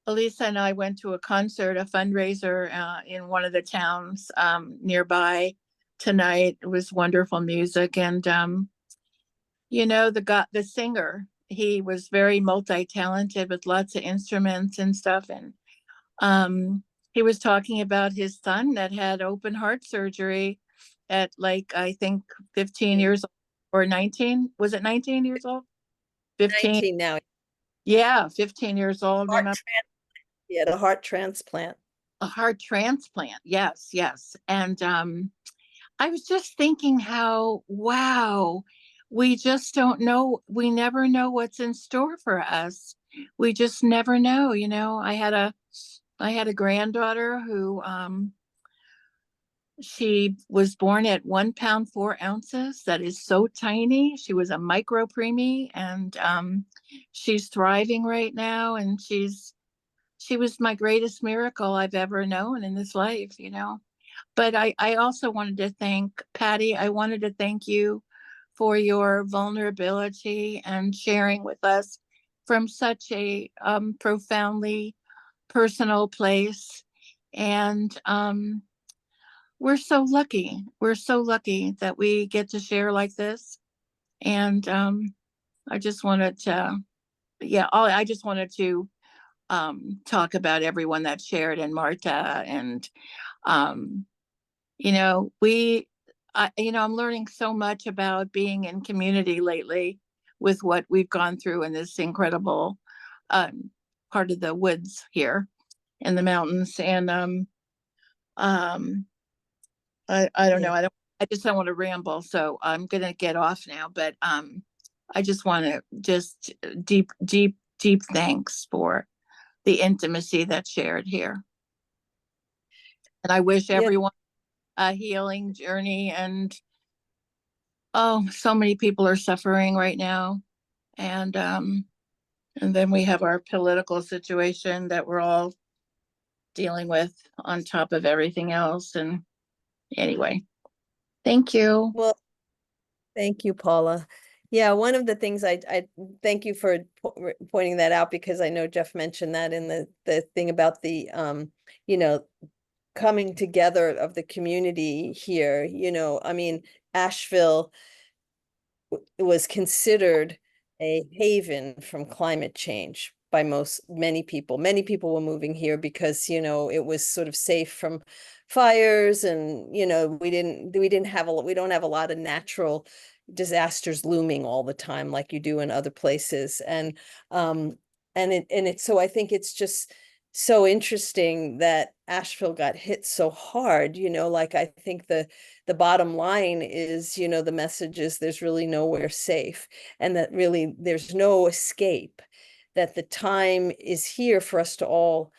Alisa and I went to a concert, a fundraiser in one of the towns nearby tonight. It was wonderful music. And, the singer, he was very multi-talented with lots of instruments and stuff. And he was talking about his son that had open heart surgery at I think 15 years old or 19. Was it 19 years old? 15. 19 now. Yeah, 15 years old. He had a heart transplant. A heart transplant. Yes, yes. And I was just thinking how, wow, we just don't know. We never know what's in store for us. We just never know. I had a granddaughter who She was born at 1 pound 4 ounces. That is so tiny. She was a micro preemie, and she's thriving right now. And she was my greatest miracle I've ever known in this life, you know. But I also wanted to thank Patty. I wanted to thank you for your vulnerability and sharing with us from such a profoundly personal place. And we're so lucky. We're so lucky that we get to share like this. And I just wanted to, I just wanted to talk about everyone that shared, and Marta, and you know, I'm learning so much about being in community lately with what we've gone through in this incredible part of the woods here in the mountains. And I don't know. I just don't want to ramble, so I'm gonna get off now. But I just want to just deep thanks for the intimacy that's shared here. And I wish everyone a healing journey. And oh, so many people are suffering right now. And then we have our political situation that we're all dealing with on top of everything else. And anyway, thank you. Well, thank you, Paula. Yeah, one of the things I thank you for pointing that out, because I know Jeff mentioned that in the thing about the you know, coming together of the community here. You know, I mean, Asheville was considered a haven from climate change by many people. Many people were moving here because, you know, it was sort of safe from fires, and, you know, we don't have a lot of natural disasters looming all the time like you do in other places. And so I think it's just so interesting that Asheville got hit so hard, you know. Like, I think the bottom line is, you know, the message is there's really nowhere safe, and that really there's no escape, that the time is here for us to all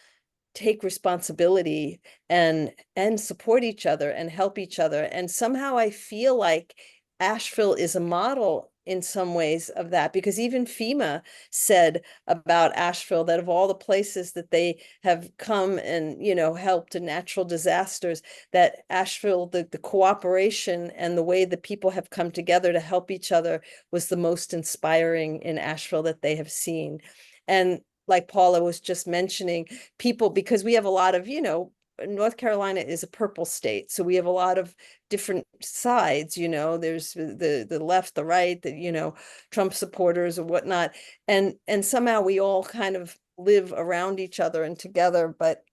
take responsibility and support each other and help each other. And somehow I feel like Asheville is a model in some ways of that, because even FEMA said about Asheville that of all the places that they have come and, you know, helped in natural disasters, that Asheville, the cooperation and the way that people have come together to help each other was the most inspiring in Asheville that they have seen. And like Paula was just mentioning, people, because we have a lot of, you know, North Carolina is a purple state, so we have a lot of different sides, you know. There's the left, the right, the, you know, Trump supporters or whatnot, and somehow we all kind of live around each other and together. But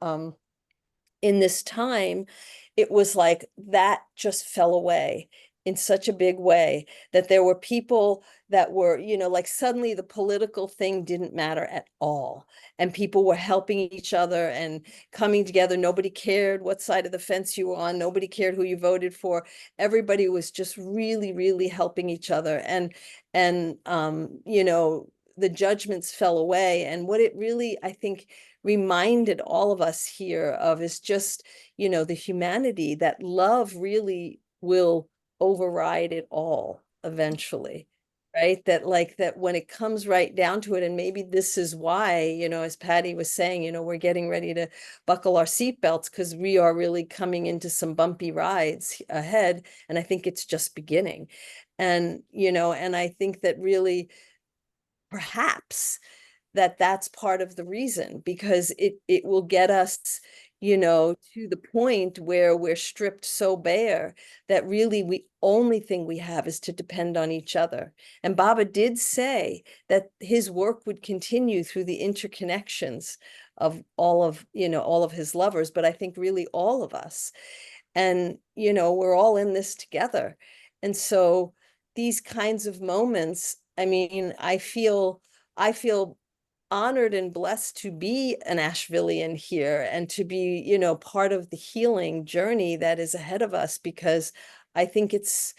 in this time, it was like that just fell away in such a big way, that there were people that were, you know, like suddenly the political thing didn't matter at all. And people were helping each other and coming together. Nobody cared what side of the fence you were on. Nobody cared who you voted for. Everybody was just really, really helping each other. And you know, the judgments fell away. And what it really, I think, reminded all of us here of is just, you know, the humanity, that love really will override it all eventually, right? That, like, that when it comes right down to it, and maybe this is why, you know, as Patty was saying, you know, we're getting ready to buckle our seatbelts, because we are really coming into some bumpy rides ahead. And I think it's just beginning. And, you know, and I think that really perhaps that's part of the reason, because it will get us, you know, to the point where we're stripped so bare that really the only thing we have is to depend on each other. And Baba did say that his work would continue through the interconnections of all of, you know, all of his lovers, but I think really all of us. And, you know, we're all in this together. And so these kinds of moments, I mean, I feel honored and blessed to be an Ashevillean here, and to be, you know, part of the healing journey that is ahead of us, because I think it's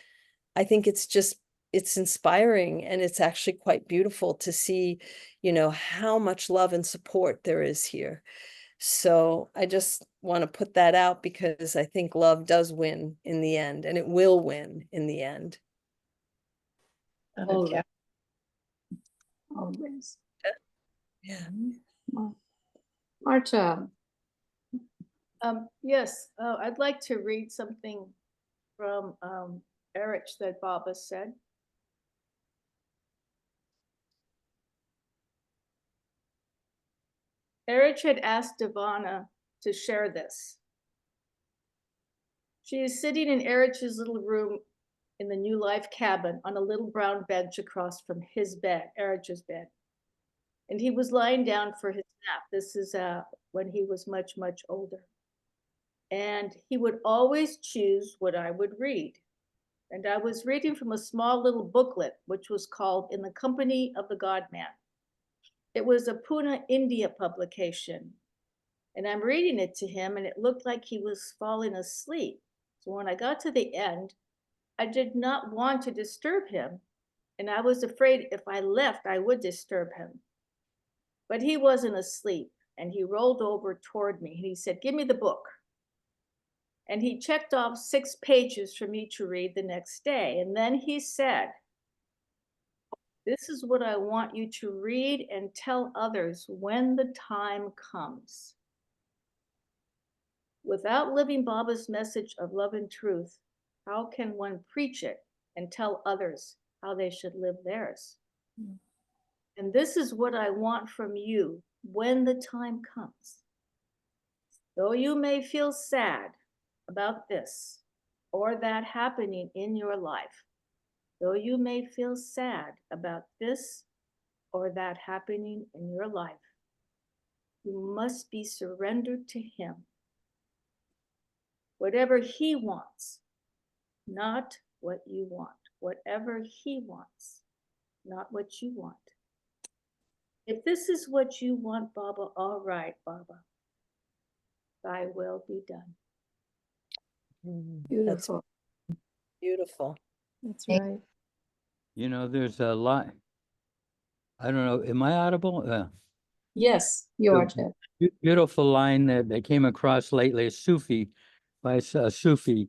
just, it's inspiring, and it's actually quite beautiful to see, you know, how much love and support there is here. So I just want to put that out because I think love does win in the end, and it will win in the end. Always. Always. Yeah. Marta. Yes, I'd like to read something from Erich that Baba said. Erich had asked Ivana to share this. She is sitting in Erich's little room in the New Life cabin on a little brown bench across from his bed, Erich's bed. And he was lying down for his nap. This is when he was much, much older. And he would always choose what I would read. And I was reading from a small little booklet, which was called In the Company of the God-Man. It was a Pune, India publication. And I'm reading it to him, and it looked like he was falling asleep. So when I got to the end, I did not want to disturb him. And I was afraid if I left, I would disturb him. But he wasn't asleep, and he rolled over toward me, and he said, "Give me the book." And he checked off 6 pages for me to read the next day. And then he said, "This is what I want you to read and tell others when the time comes." Without living Baba's message of love and truth, how can one preach it and tell others how they should live theirs? And this is what I want from you when the time comes. Though you may feel sad about this or that happening in your life, though you may feel sad about this or that happening in your life, you must be surrendered to him. Whatever he wants, not what you want. Whatever he wants, not what you want. If this is what you want, Baba, all right, Baba. Thy will be done. Beautiful. Beautiful. That's right. You know, there's a lot. I don't know. Am I audible? Yes, you are, Jeff. Beautiful line that I came across lately, Sufi, by Sufi.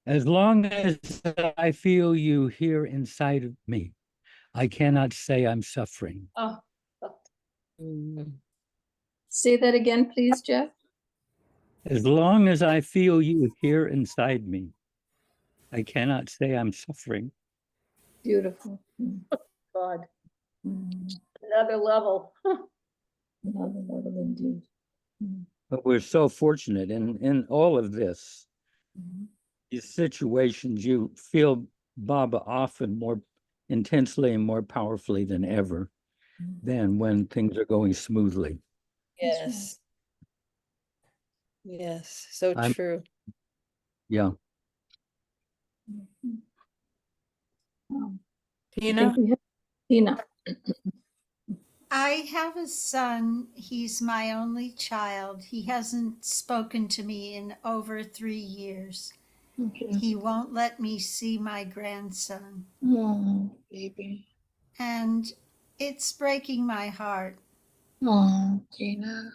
As long as I feel you here inside of me, I cannot say I'm suffering. Oh, Say that again, please, Jeff. As long as I feel you here inside me, I cannot say I'm suffering. Beautiful. God. Mm. Another level. Another level indeed. But we're so fortunate in all of this. These situations, you feel Baba often more intensely and more powerfully than ever than when things are going smoothly. Yes. Yes, so I'm- true. Yeah. I Tina? think we have Tina. I have a son. He's my only child. He hasn't spoken to me in over 3 years. Okay. He won't let me see my grandson. Oh, baby. And it's breaking my heart. Oh, Tina.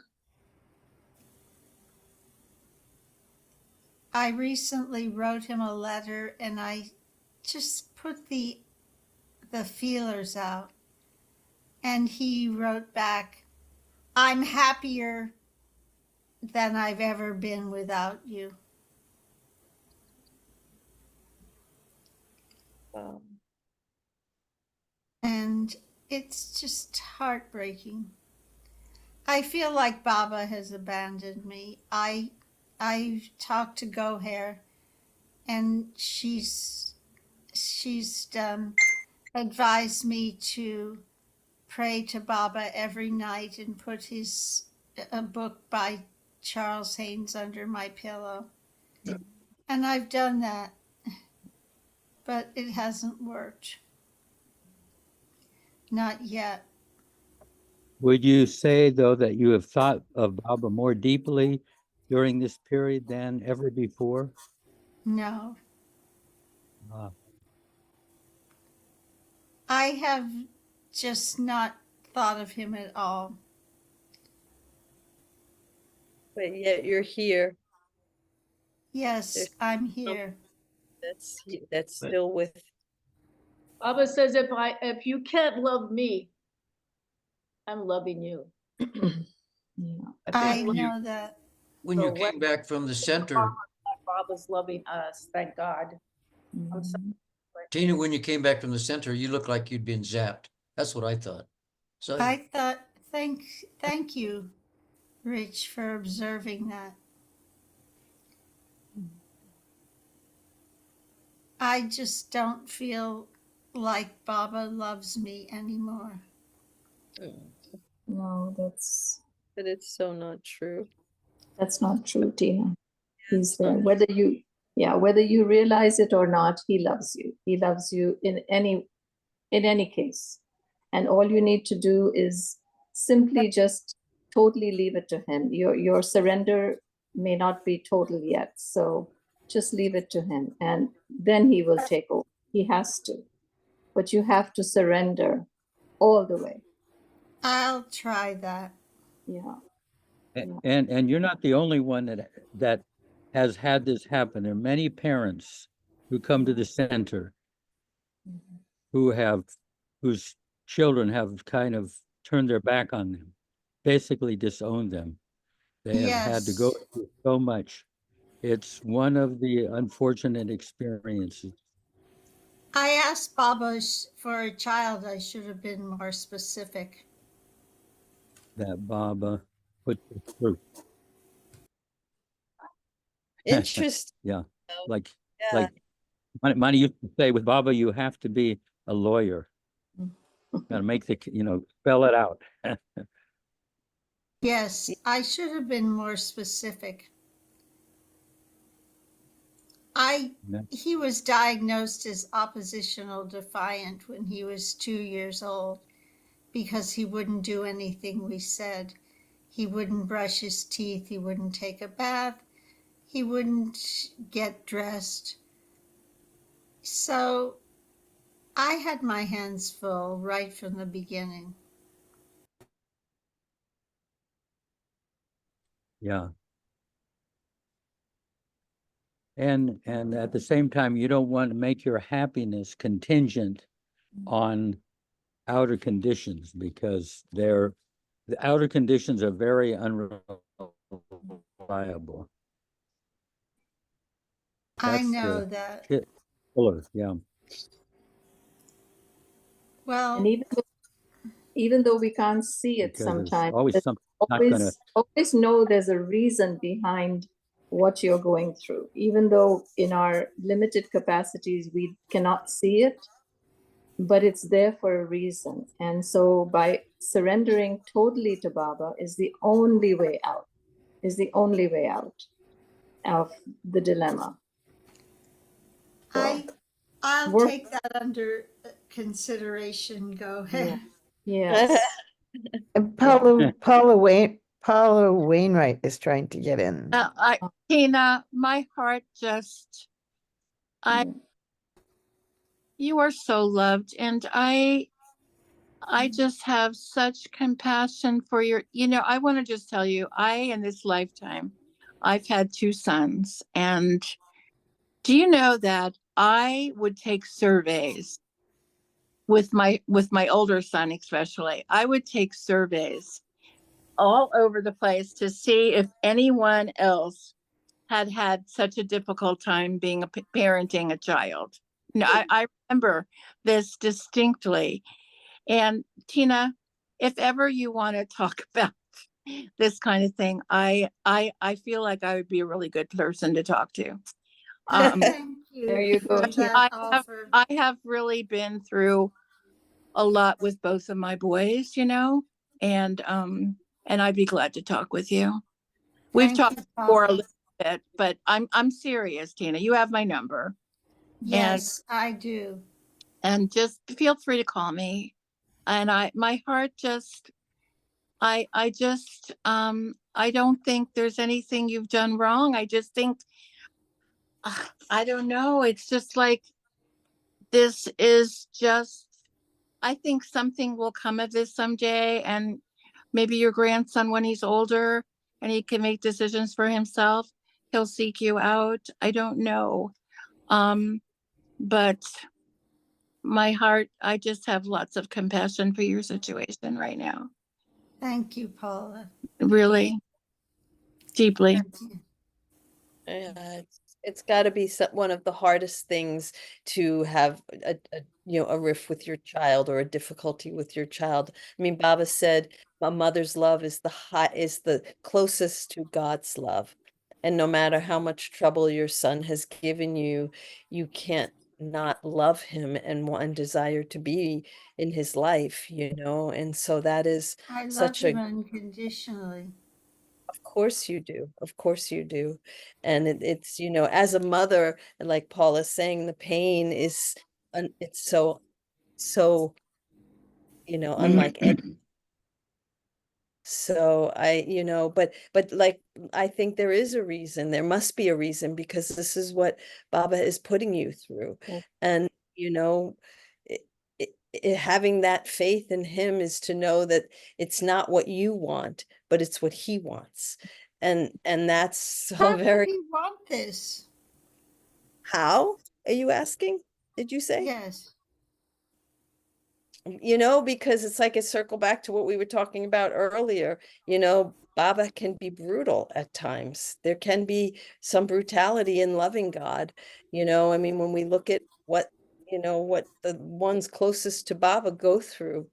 I recently wrote him a letter and I just put the feelers out. And he wrote back, "I'm happier than I've ever been without you." And it's just heartbreaking. I feel like Baba has abandoned me. I talked to Gohair, and she's advised me to pray to Baba every night and put a book by Charles Haynes under my pillow. And I've done that, but it hasn't worked. Not yet. Would you say, though, that you have thought of Baba more deeply during this period than ever before? No. Ah, I have just not thought of him at all. But yet you're here. Yes, There's I'm here. that's still with. Baba says, if you can't love me, I'm loving you. Yeah. I I think know that. when you So what- came back from the center, Baba's loving us, thank God. I'm sorry. Mhm. Tina, when you came back from the center, you looked like you'd been zapped. That's what I thought. So I thought, thank you, Rich, for observing that. I just don't feel like Baba loves me anymore. No, that's But it's so not true. not true, Tina. He's It's there. not. Whether you realize it or not, he loves you. He loves you in any case. And all you need to do is simply just totally leave it to him. Your surrender may not be total yet. So just leave it to him. And then he will take over. He has to. But you have to surrender all the way. I'll try that. Yeah. And you're not the only one that has had this happen. There are many parents who come to the center whose children have kind of turned their back on them, basically disowned them. They have had to go Yes. through so much. It's one of the unfortunate experiences. I asked Baba for a child. I should have been more specific. That Baba put through. Interesting. Yeah, like Yeah. Mani used to say, with Baba, you have to be a lawyer. Got to make spell it out. Yes, I should have been more specific. Yeah. He was diagnosed as oppositional defiant when he was 2 years old because he wouldn't do anything we said. He wouldn't brush his teeth. He wouldn't take a bath. He wouldn't get dressed. So I had my hands full right from the beginning. Yeah. And at the same time, you don't want to make your happiness contingent on outer conditions, because the outer conditions are very unreliable. I That's know the that. killer. Yeah. Well, And even though we can't see it Because there's sometimes, always there's something not gonna. always know there's a reason behind what you're going through. Even though in our limited capacities we cannot see it, but it's there for a reason. And so by surrendering totally to Baba is the only way out, of the dilemma. So, I'll work- take that under consideration. Go ahead. yes. And Paula Wainwright is trying to get in. Tina, my heart just, you are so loved, and I just have such compassion for your, I want to just tell you, in this lifetime, I've had 2 sons, and do you know that I would take surveys with my older son, especially. I would take surveys all over the place to see if anyone else had such a difficult time parenting a child. I remember this distinctly. And Tina, if ever you want to talk about this kind of thing, I feel like I would be a really good person to talk to. Thank you. There you go. for that offer. I have really been through a lot with both of my boys, and I'd be glad to talk with you. We've Thank you, talked for a Paula. little bit, but I'm serious, Tina. You have my number. Yes, I do. And just feel free to call me. And my heart just, I don't think there's anything you've done wrong. I just think, I don't know. It's just like, this is just, I think something will come of this someday. And maybe your grandson, when he's older, and he can make decisions for himself, he'll seek you out. I don't know. But my heart, I just have lots of compassion for your situation right now. Thank you, Paula. Really, deeply. Thank you. Yeah, it's got to be one of the hardest things to have a riff with your child or a difficulty with your child. I mean, Baba said a mother's love is the closest to God's love. And no matter how much trouble your son has given you, you can't not love him and want and desire to be in his life, And so that is I love such him a unconditionally. Of course you do. Of course you do. And it's, as a mother, and like Paula's saying, the pain is, it's so, unlike any. So but like, I think there is a reason, there must be a reason, because this is what Baba is putting you through. Yes. And, having that faith in him is to know that it's not what you want, but it's what he wants. And that's so How do very, we want this? how are you asking? Did you say? Yes. Because it's like a circle back to what we were talking about earlier. Baba can be brutal at times. There can be some brutality in loving God. I mean, when we look at what the ones closest to Baba go through,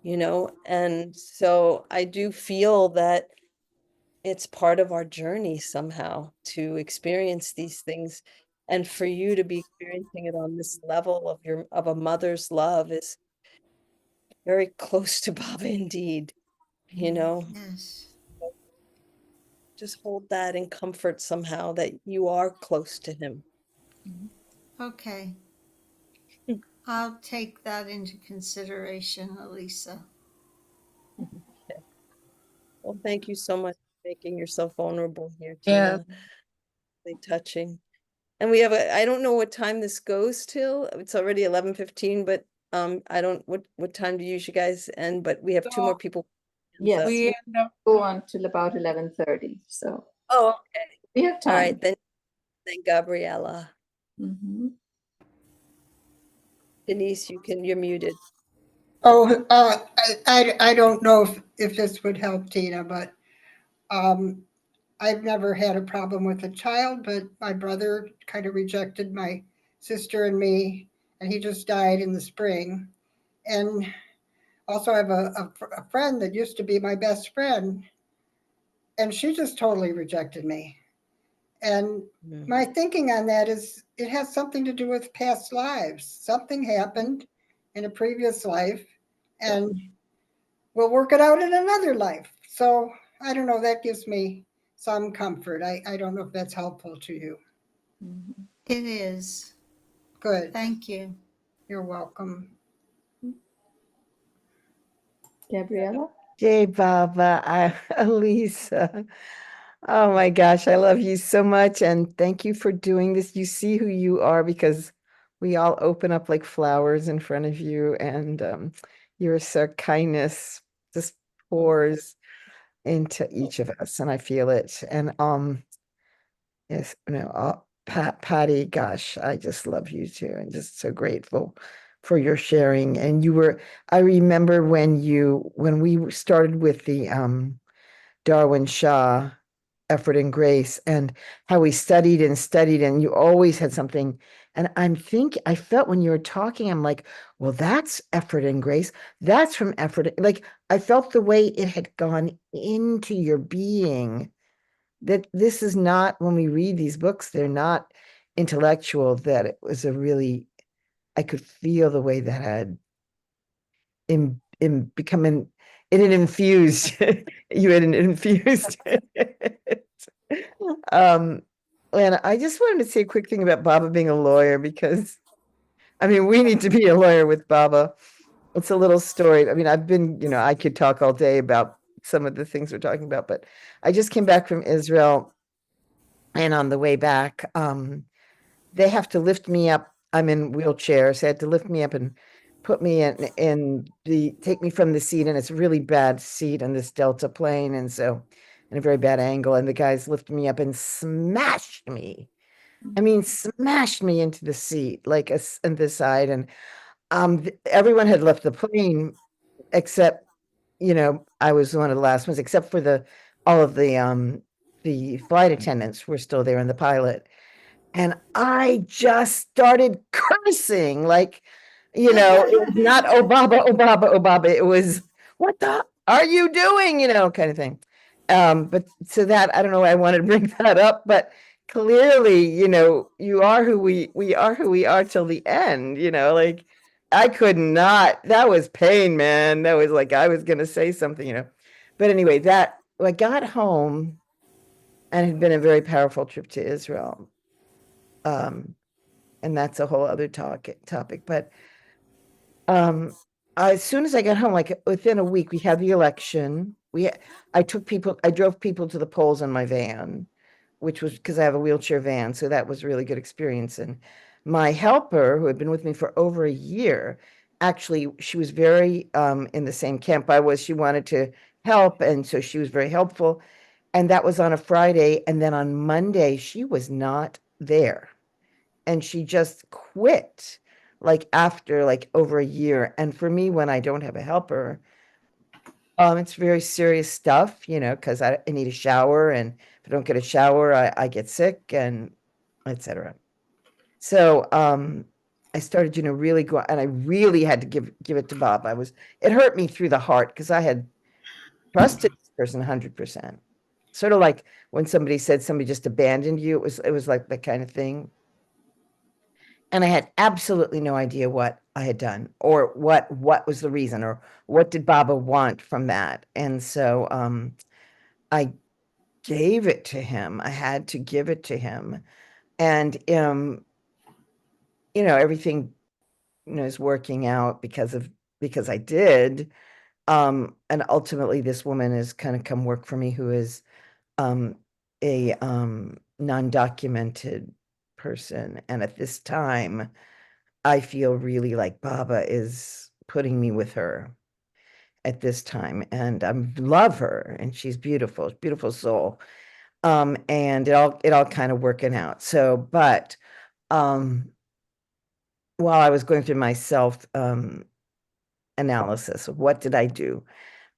and so I do feel that it's part of our journey somehow to experience these things. And for you to be experiencing it on this level of a mother's love is very close to Baba indeed, Yes. just hold that in comfort somehow that you are close to him. Okay. I'll take that into consideration, Alisa. Okay. Well, thank you so much for making yourself vulnerable here, Yeah. Tina. Really touching. And we have I don't know what time this goes till. It's already 11:15, but I don't, what time do you usually guys end? But we have two more people. Yes, We we end up, go on till about 11:30. So Oh, okay. we have All time. right, then Gabriella. Mhm. Denise, you're muted. Oh, I don't know if this would help Tina, but I've never had a problem with a child, but my brother kind of rejected my sister and me, and he just died in the spring. And also I have a friend that used to be my best friend, and she just totally rejected me. And my thinking on that is it has something to do with past lives. Something happened in a previous life, and we'll work it out in another life. So I don't know, that gives me some comfort. I don't know if that's helpful to you. It is. Good. Thank you. You're welcome. Gabriella? Jay Baba, Alisa. Oh my gosh, I love you so much. And thank you for doing this. You see who you are because we all open up like flowers in front of you. And your kindness just pours into each of us. And I feel it. And yes, Patty, gosh, I just love you too. And just so grateful for your sharing. And I remember when we started with the Darwin Shaw Effort and Grace, and how we studied and you always had something. And I felt when you were talking, I'm like, well, that's Effort and Grace. That's from Effort. Like I felt the way it had gone into your being, that this is not, when we read these books, they're not intellectual, that it was I could feel the way that had become it had infused, you had infused it. And I just wanted to say a quick thing about Baba being a lawyer, because I mean, we need to be a lawyer with Baba. It's a little story. I mean, I could talk all day about some of the things we're talking about, but I just came back from Israel, and on the way back, they have to lift me up. I'm in wheelchairs. They had to lift me up and put me take me from the seat, and it's a really bad seat on this Delta plane. And so in a very bad angle, and the guys lifted me up and smashed me. I mean, smashed me into the seat, like on this side, and everyone had left the plane except, you know, I was one of the last ones, except for all of the flight attendants were still there and the pilot. And I just started cursing, like, you know, it was not oh Baba, oh Baba, oh Baba. It was, what the are you doing? You know, kind of thing. But so that, I don't know why I wanted to bring that up, but clearly, you know, we are who we are till the end, you know, like I could not, that was pain, man. That was like, I was going to say something, you know, but anyway, I got home and it had been a very powerful trip to Israel. And that's a whole other topic, but as soon as I got home, like within a week, we had the election. I drove people to the polls in my van, which was because I have a wheelchair van, so that was a really good experience. And my helper, who had been with me for over a year, actually, she was very in the same camp I was. She wanted to help, and so she was very helpful. And that was on a Friday, and then on Monday, she was not there. And she just quit, like after like over a year. And for me, when I don't have a helper, it's very serious stuff, you know, because I need a shower, and if I don't get a shower, I get sick, and etc. So I started, you know, really go, and I really had to give it to Bob. It hurt me through the heart because I had trusted this person 100%. Sort of like when somebody said somebody just abandoned you. It was like that kind of thing. And I had absolutely no idea what I had done, or what was the reason, or what did Baba want from that. And so I gave it to him. I had to give it to him. And you know, everything, you know, is working out because I did. And ultimately this woman has kind of come work for me, who is a non-documented person. And at this time, I feel really like Baba is putting me with her at this time, and I love her, and she's beautiful, beautiful soul. And it all kind of working out. So, but while I was going through my self analysis of what did I do,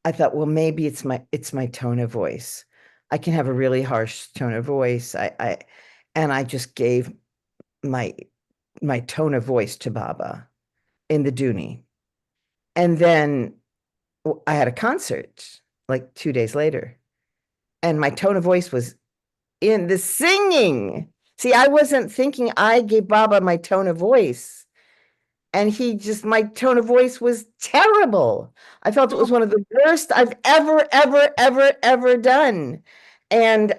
I thought, well, maybe it's my tone of voice. I can have a really harsh tone of voice. And I just gave my tone of voice to Baba in the Dooney. And then I had a concert like 2 days later, and my tone of voice was in the singing. See, I wasn't thinking, I gave Baba my tone of voice, and my tone of voice was terrible. I felt it was one of the worst I've ever done. And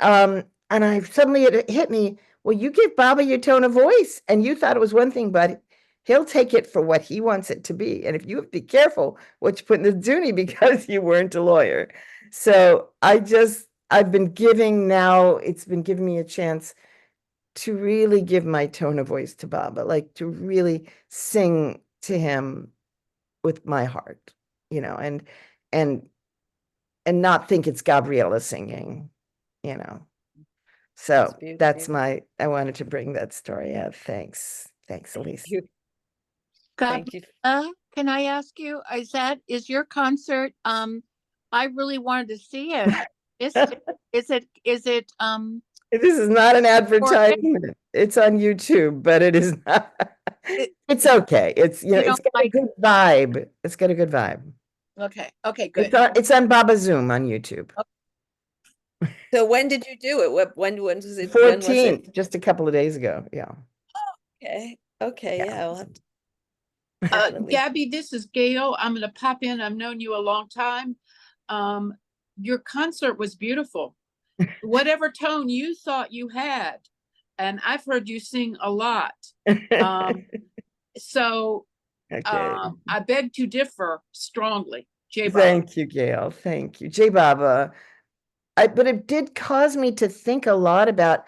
suddenly it hit me, well, you give Baba your tone of voice, and you thought it was one thing, but he'll take it for what he wants it to be. And if you be careful what you put in the Dooney, because you weren't a lawyer. So I've been giving now, it's been giving me a chance to really give my tone of voice to Baba, like to really sing to him with my heart, you know, and not think it's Gabriella singing, you know. So that's I wanted to bring that story up. Thanks, Alisa. Thank you. Can I ask you, is your concert, I really wanted to see it. Is it This is not an advertisement. It's on YouTube, but it is not. It's okay. It's, you know, it's got a good vibe. It's got a good vibe. Okay, good. It's on Baba Zoom on YouTube. So when did you do it? When was it? 14th, just a couple of days ago. Yeah. Okay. Yeah, I'll have to. Gabby, this is Gail. I'm going to pop in. I've known you a long time. Your concert was beautiful. Whatever tone you thought you had, and I've heard you sing a lot. So I beg to differ strongly. J Baba. Thank you, Gail. Thank you. J Baba. But it did cause me to think a lot about,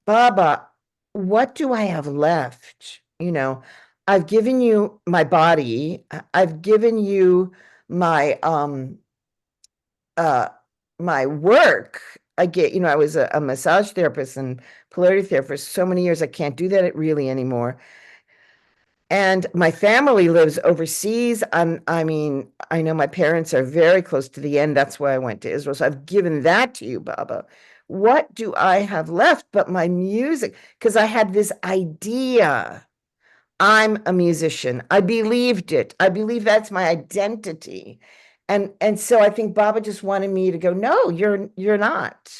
Baba, what do I have left? You know, I've given you my body. I've given you my my work. I get, I was a massage therapist and polarity therapist for so many years. I can't do that really anymore. And my family lives overseas. I mean, I know my parents are very close to the end. That's why I went to Israel. So I've given that to you, Baba. What do I have left but my music? Because I had this idea. I'm a musician. I believed it. I believe that's my identity. And so I think Baba just wanted me to go, no, you're not.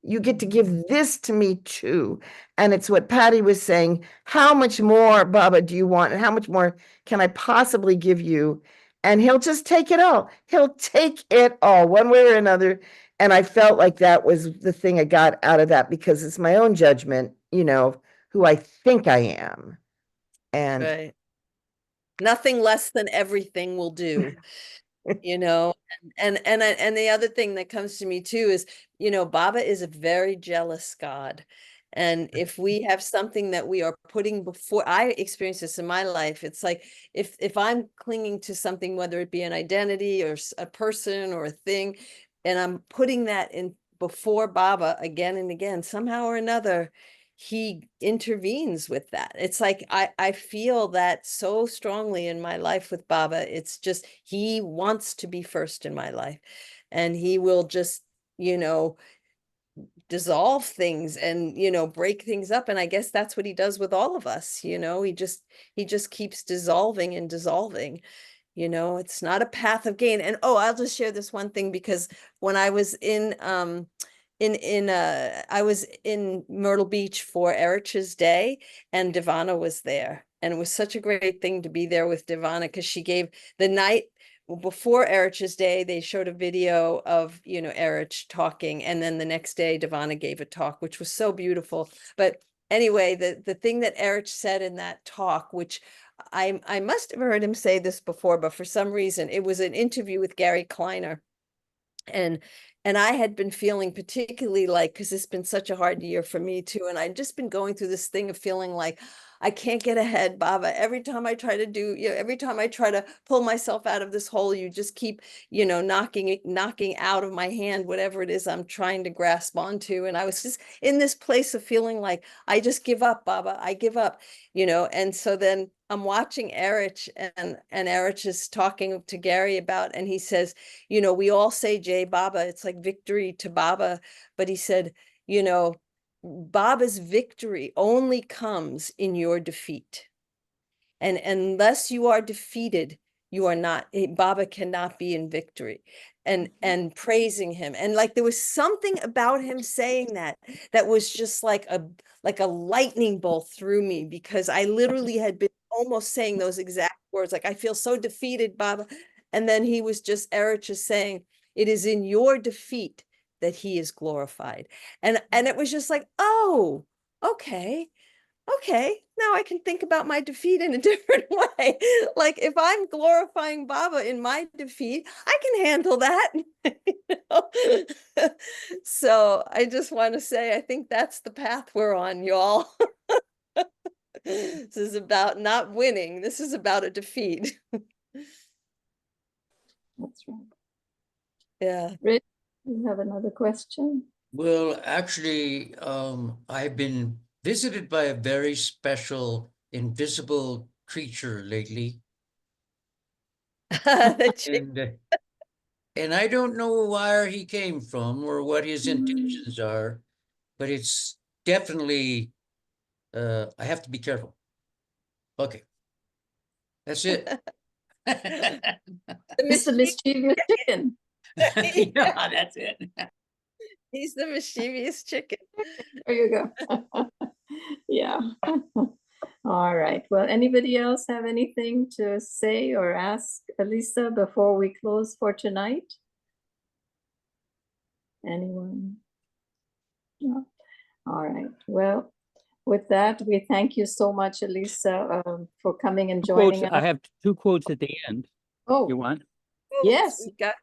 You get to give this to me too. And it's what Patty was saying. How much more, Baba, do you want? And how much more can I possibly give you? And he'll just take it all. He'll take it all, one way or another. And I felt like that was the thing I got out of that, because it's my own judgment, who I think I am. And Right. Nothing less than everything will do. And the other thing that comes to me too is, Baba is a very jealous God. And if we have something that we are putting before, I experience this in my life. It's like, if I'm clinging to something, whether it be an identity or a person or a thing, and I'm putting that in before Baba again and again, somehow or another, he intervenes with that. It's like, I feel that so strongly in my life with Baba. It's just, he wants to be first in my life, and he will just, dissolve things and, break things up. And I guess that's what he does with all of us. He just keeps dissolving and dissolving. It's not a path of gain. And I'll just share this one thing, because when I was I was in Myrtle Beach for Erich's day, and Divana was there, and it was such a great thing to be there with Divana, because she gave the night before Erich's day, they showed a video of, Erich talking, and then the next day Divana gave a talk, which was so beautiful. But anyway, the thing that Erich said in that talk, which I must have heard him say this before, but for some reason, it was an interview with Gary Kleiner. And I had been feeling particularly like, because it's been such a hard year for me too, and I'd just been going through this thing of feeling like I can't get ahead, Baba. Every time I try to pull myself out of this hole, you just keep, knocking out of my hand whatever it is I'm trying to grasp onto. And I was just in this place of feeling like I just give up, Baba. I give up, And so then I'm watching Erich, and Erich is talking to Gary about, and he says, we all say Jai Baba, it's like victory to Baba. But he said, Baba's victory only comes in your defeat. And unless you are defeated, you are not, Baba cannot be in victory. And praising him. And like, there was something about him saying that was just like a lightning bolt through me, because I literally had been almost saying those exact words. Like, I feel so defeated, Baba. And then he was just, Erich just saying, it is in your defeat that he is glorified. And it was just like, oh, okay, now I can think about my defeat in a different way. Like, if I'm glorifying Baba in my defeat, I can handle that. So I just want to say, I think that's the path we're on, y'all. This is about not winning. This is about a defeat. That's right. Yeah. Rich, you have another question? Well, actually, I've been visited by a very special invisible creature lately. And I don't know where he came from or what his intentions are, but it's definitely, I have to be careful. Okay. That's it. It's the mischievous chicken. Yeah, that's it. He's the mischievous chicken. There you go. Yeah. All right. Well, anybody else have anything to say or ask Alisa before we close for tonight? Anyone? No? All right. Well, with that, we thank you so much, Alisa, for coming and joining us. I have 2 quotes at the end. Oh, You want? yes. We got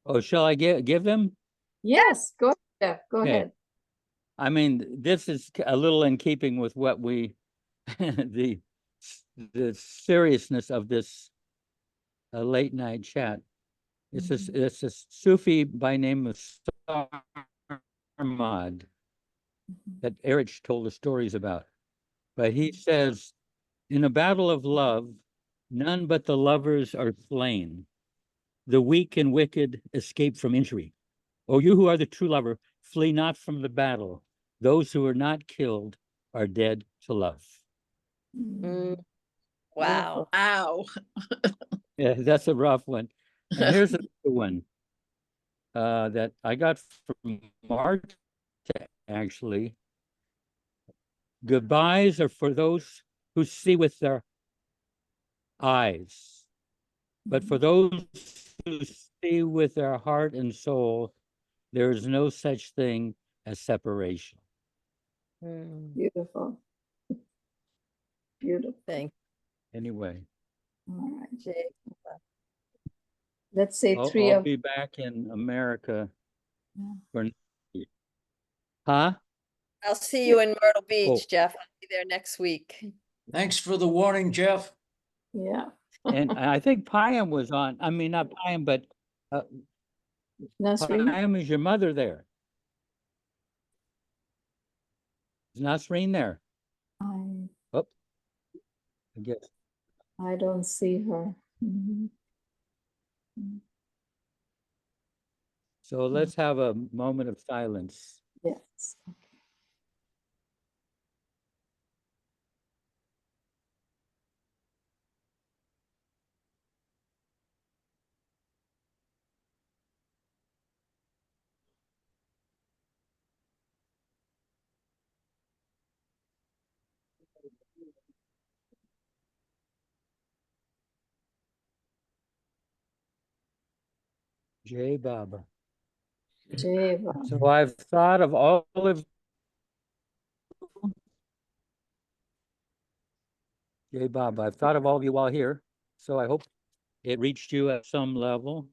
Oh, shall I give them? Yes, go ahead. Go Okay. ahead. I mean, this is a little in keeping with what we, the seriousness of this a late night chat. It's a Sufi by name of Sarmad that Erich told the stories about. But he says, in a battle of love, none but the lovers are slain. The weak and wicked escape from injury. O you who are the true lover, flee not from the battle. Those who are not killed are dead to love. Wow. Wow. Yeah, that's a rough one. And here's another one that I got from Marta, actually. Goodbyes are for those who see with their eyes, but for those who see with their heart and soul, there is no such thing as separation. Beautiful. Beautiful. Thank Anyway, All right. you. Let's say three I'll of be back in America Yeah. for. Huh? I'll see you in Myrtle Beach, Oh. Jeff. I'll be there next week. Thanks for the warning, Jeff. Yeah. And I think Payam was on. I mean, not Payam, but Nasreen? Payam is your mother there. Is Nasreen there? I Oh, I guess. I don't see her. Mhm. So let's have a moment of silence. Yes. Jai Baba. Jai Baba. So I've thought of all of Jai Baba. I've thought of all of you while here. So I hope it reached you at some level.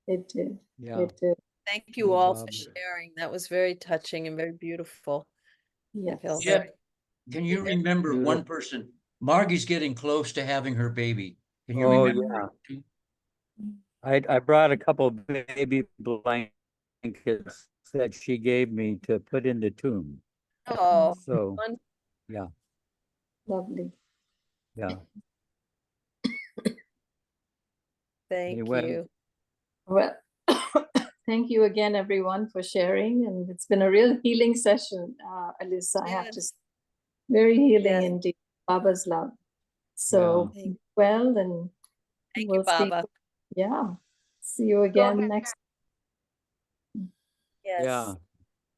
It did. Yeah. It did. Thank you Jai all for Baba. sharing. That was very touching and very beautiful. I feel Yes. Jeff, very- can you remember one person? Margie's getting close to having her baby. Can you Oh, remember? I brought a couple baby blankets that she gave me to put in the tomb. Oh, So wonderful. yeah, Lovely. yeah. Thank Anyway, you. Well, thank you again, everyone, for sharing. And it's been a real healing session, Alisa. I have to say. Very healing Yes. indeed. Baba's love. So, Yeah. well, and Thank we'll you, Baba. Yeah. See you again next. Yes. yeah.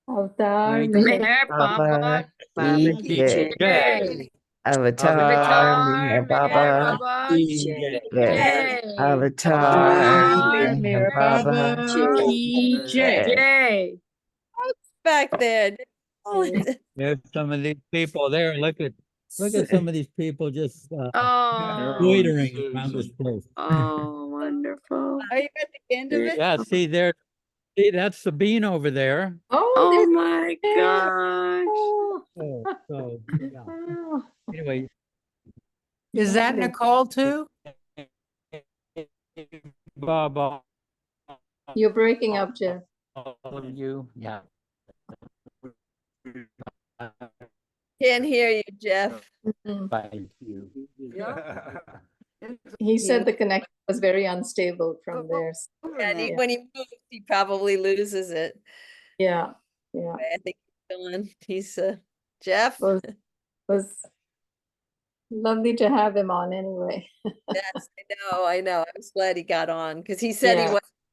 Avatar. Thank you. Meher Baba Baba ki ki jai. Avatar Avatar Meher Meher Baba Baba ki ki jai. jai. Avatar Meher Meher Baba Baba ki ki jai. jai. Back there. There's some of these people there. Look at some of these people just Oh, loitering around this place. oh, wonderful. Are you at the end of it? Yeah, see there. See, that's Sabine over there. Oh, my gosh. Oh, so yeah. Anyway, Is that Nicole too? Baba. You're breaking up, Jeff. All of you, yeah. Can't hear you, Jeff. Thank you. He said the connection was very unstable from there. And Yeah. when he moves, he probably loses it. Yeah. Yeah. I think he's Jeff. Was lovely to have him on anyway. Yes, I know. I was glad he got on because he said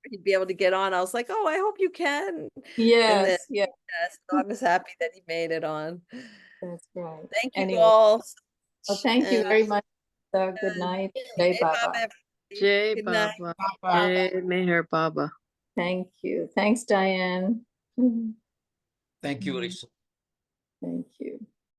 he'd be able to get on. I was like, oh, I hope you can. Yes, yes. So I was happy that he made it on. That's right. Thank you Anyway. all. Well, thank you very much. Good night. Jai Baba. Jai Baba. Jai Meher Baba. Thank you. Thanks, Diane. Thank you, Alisa.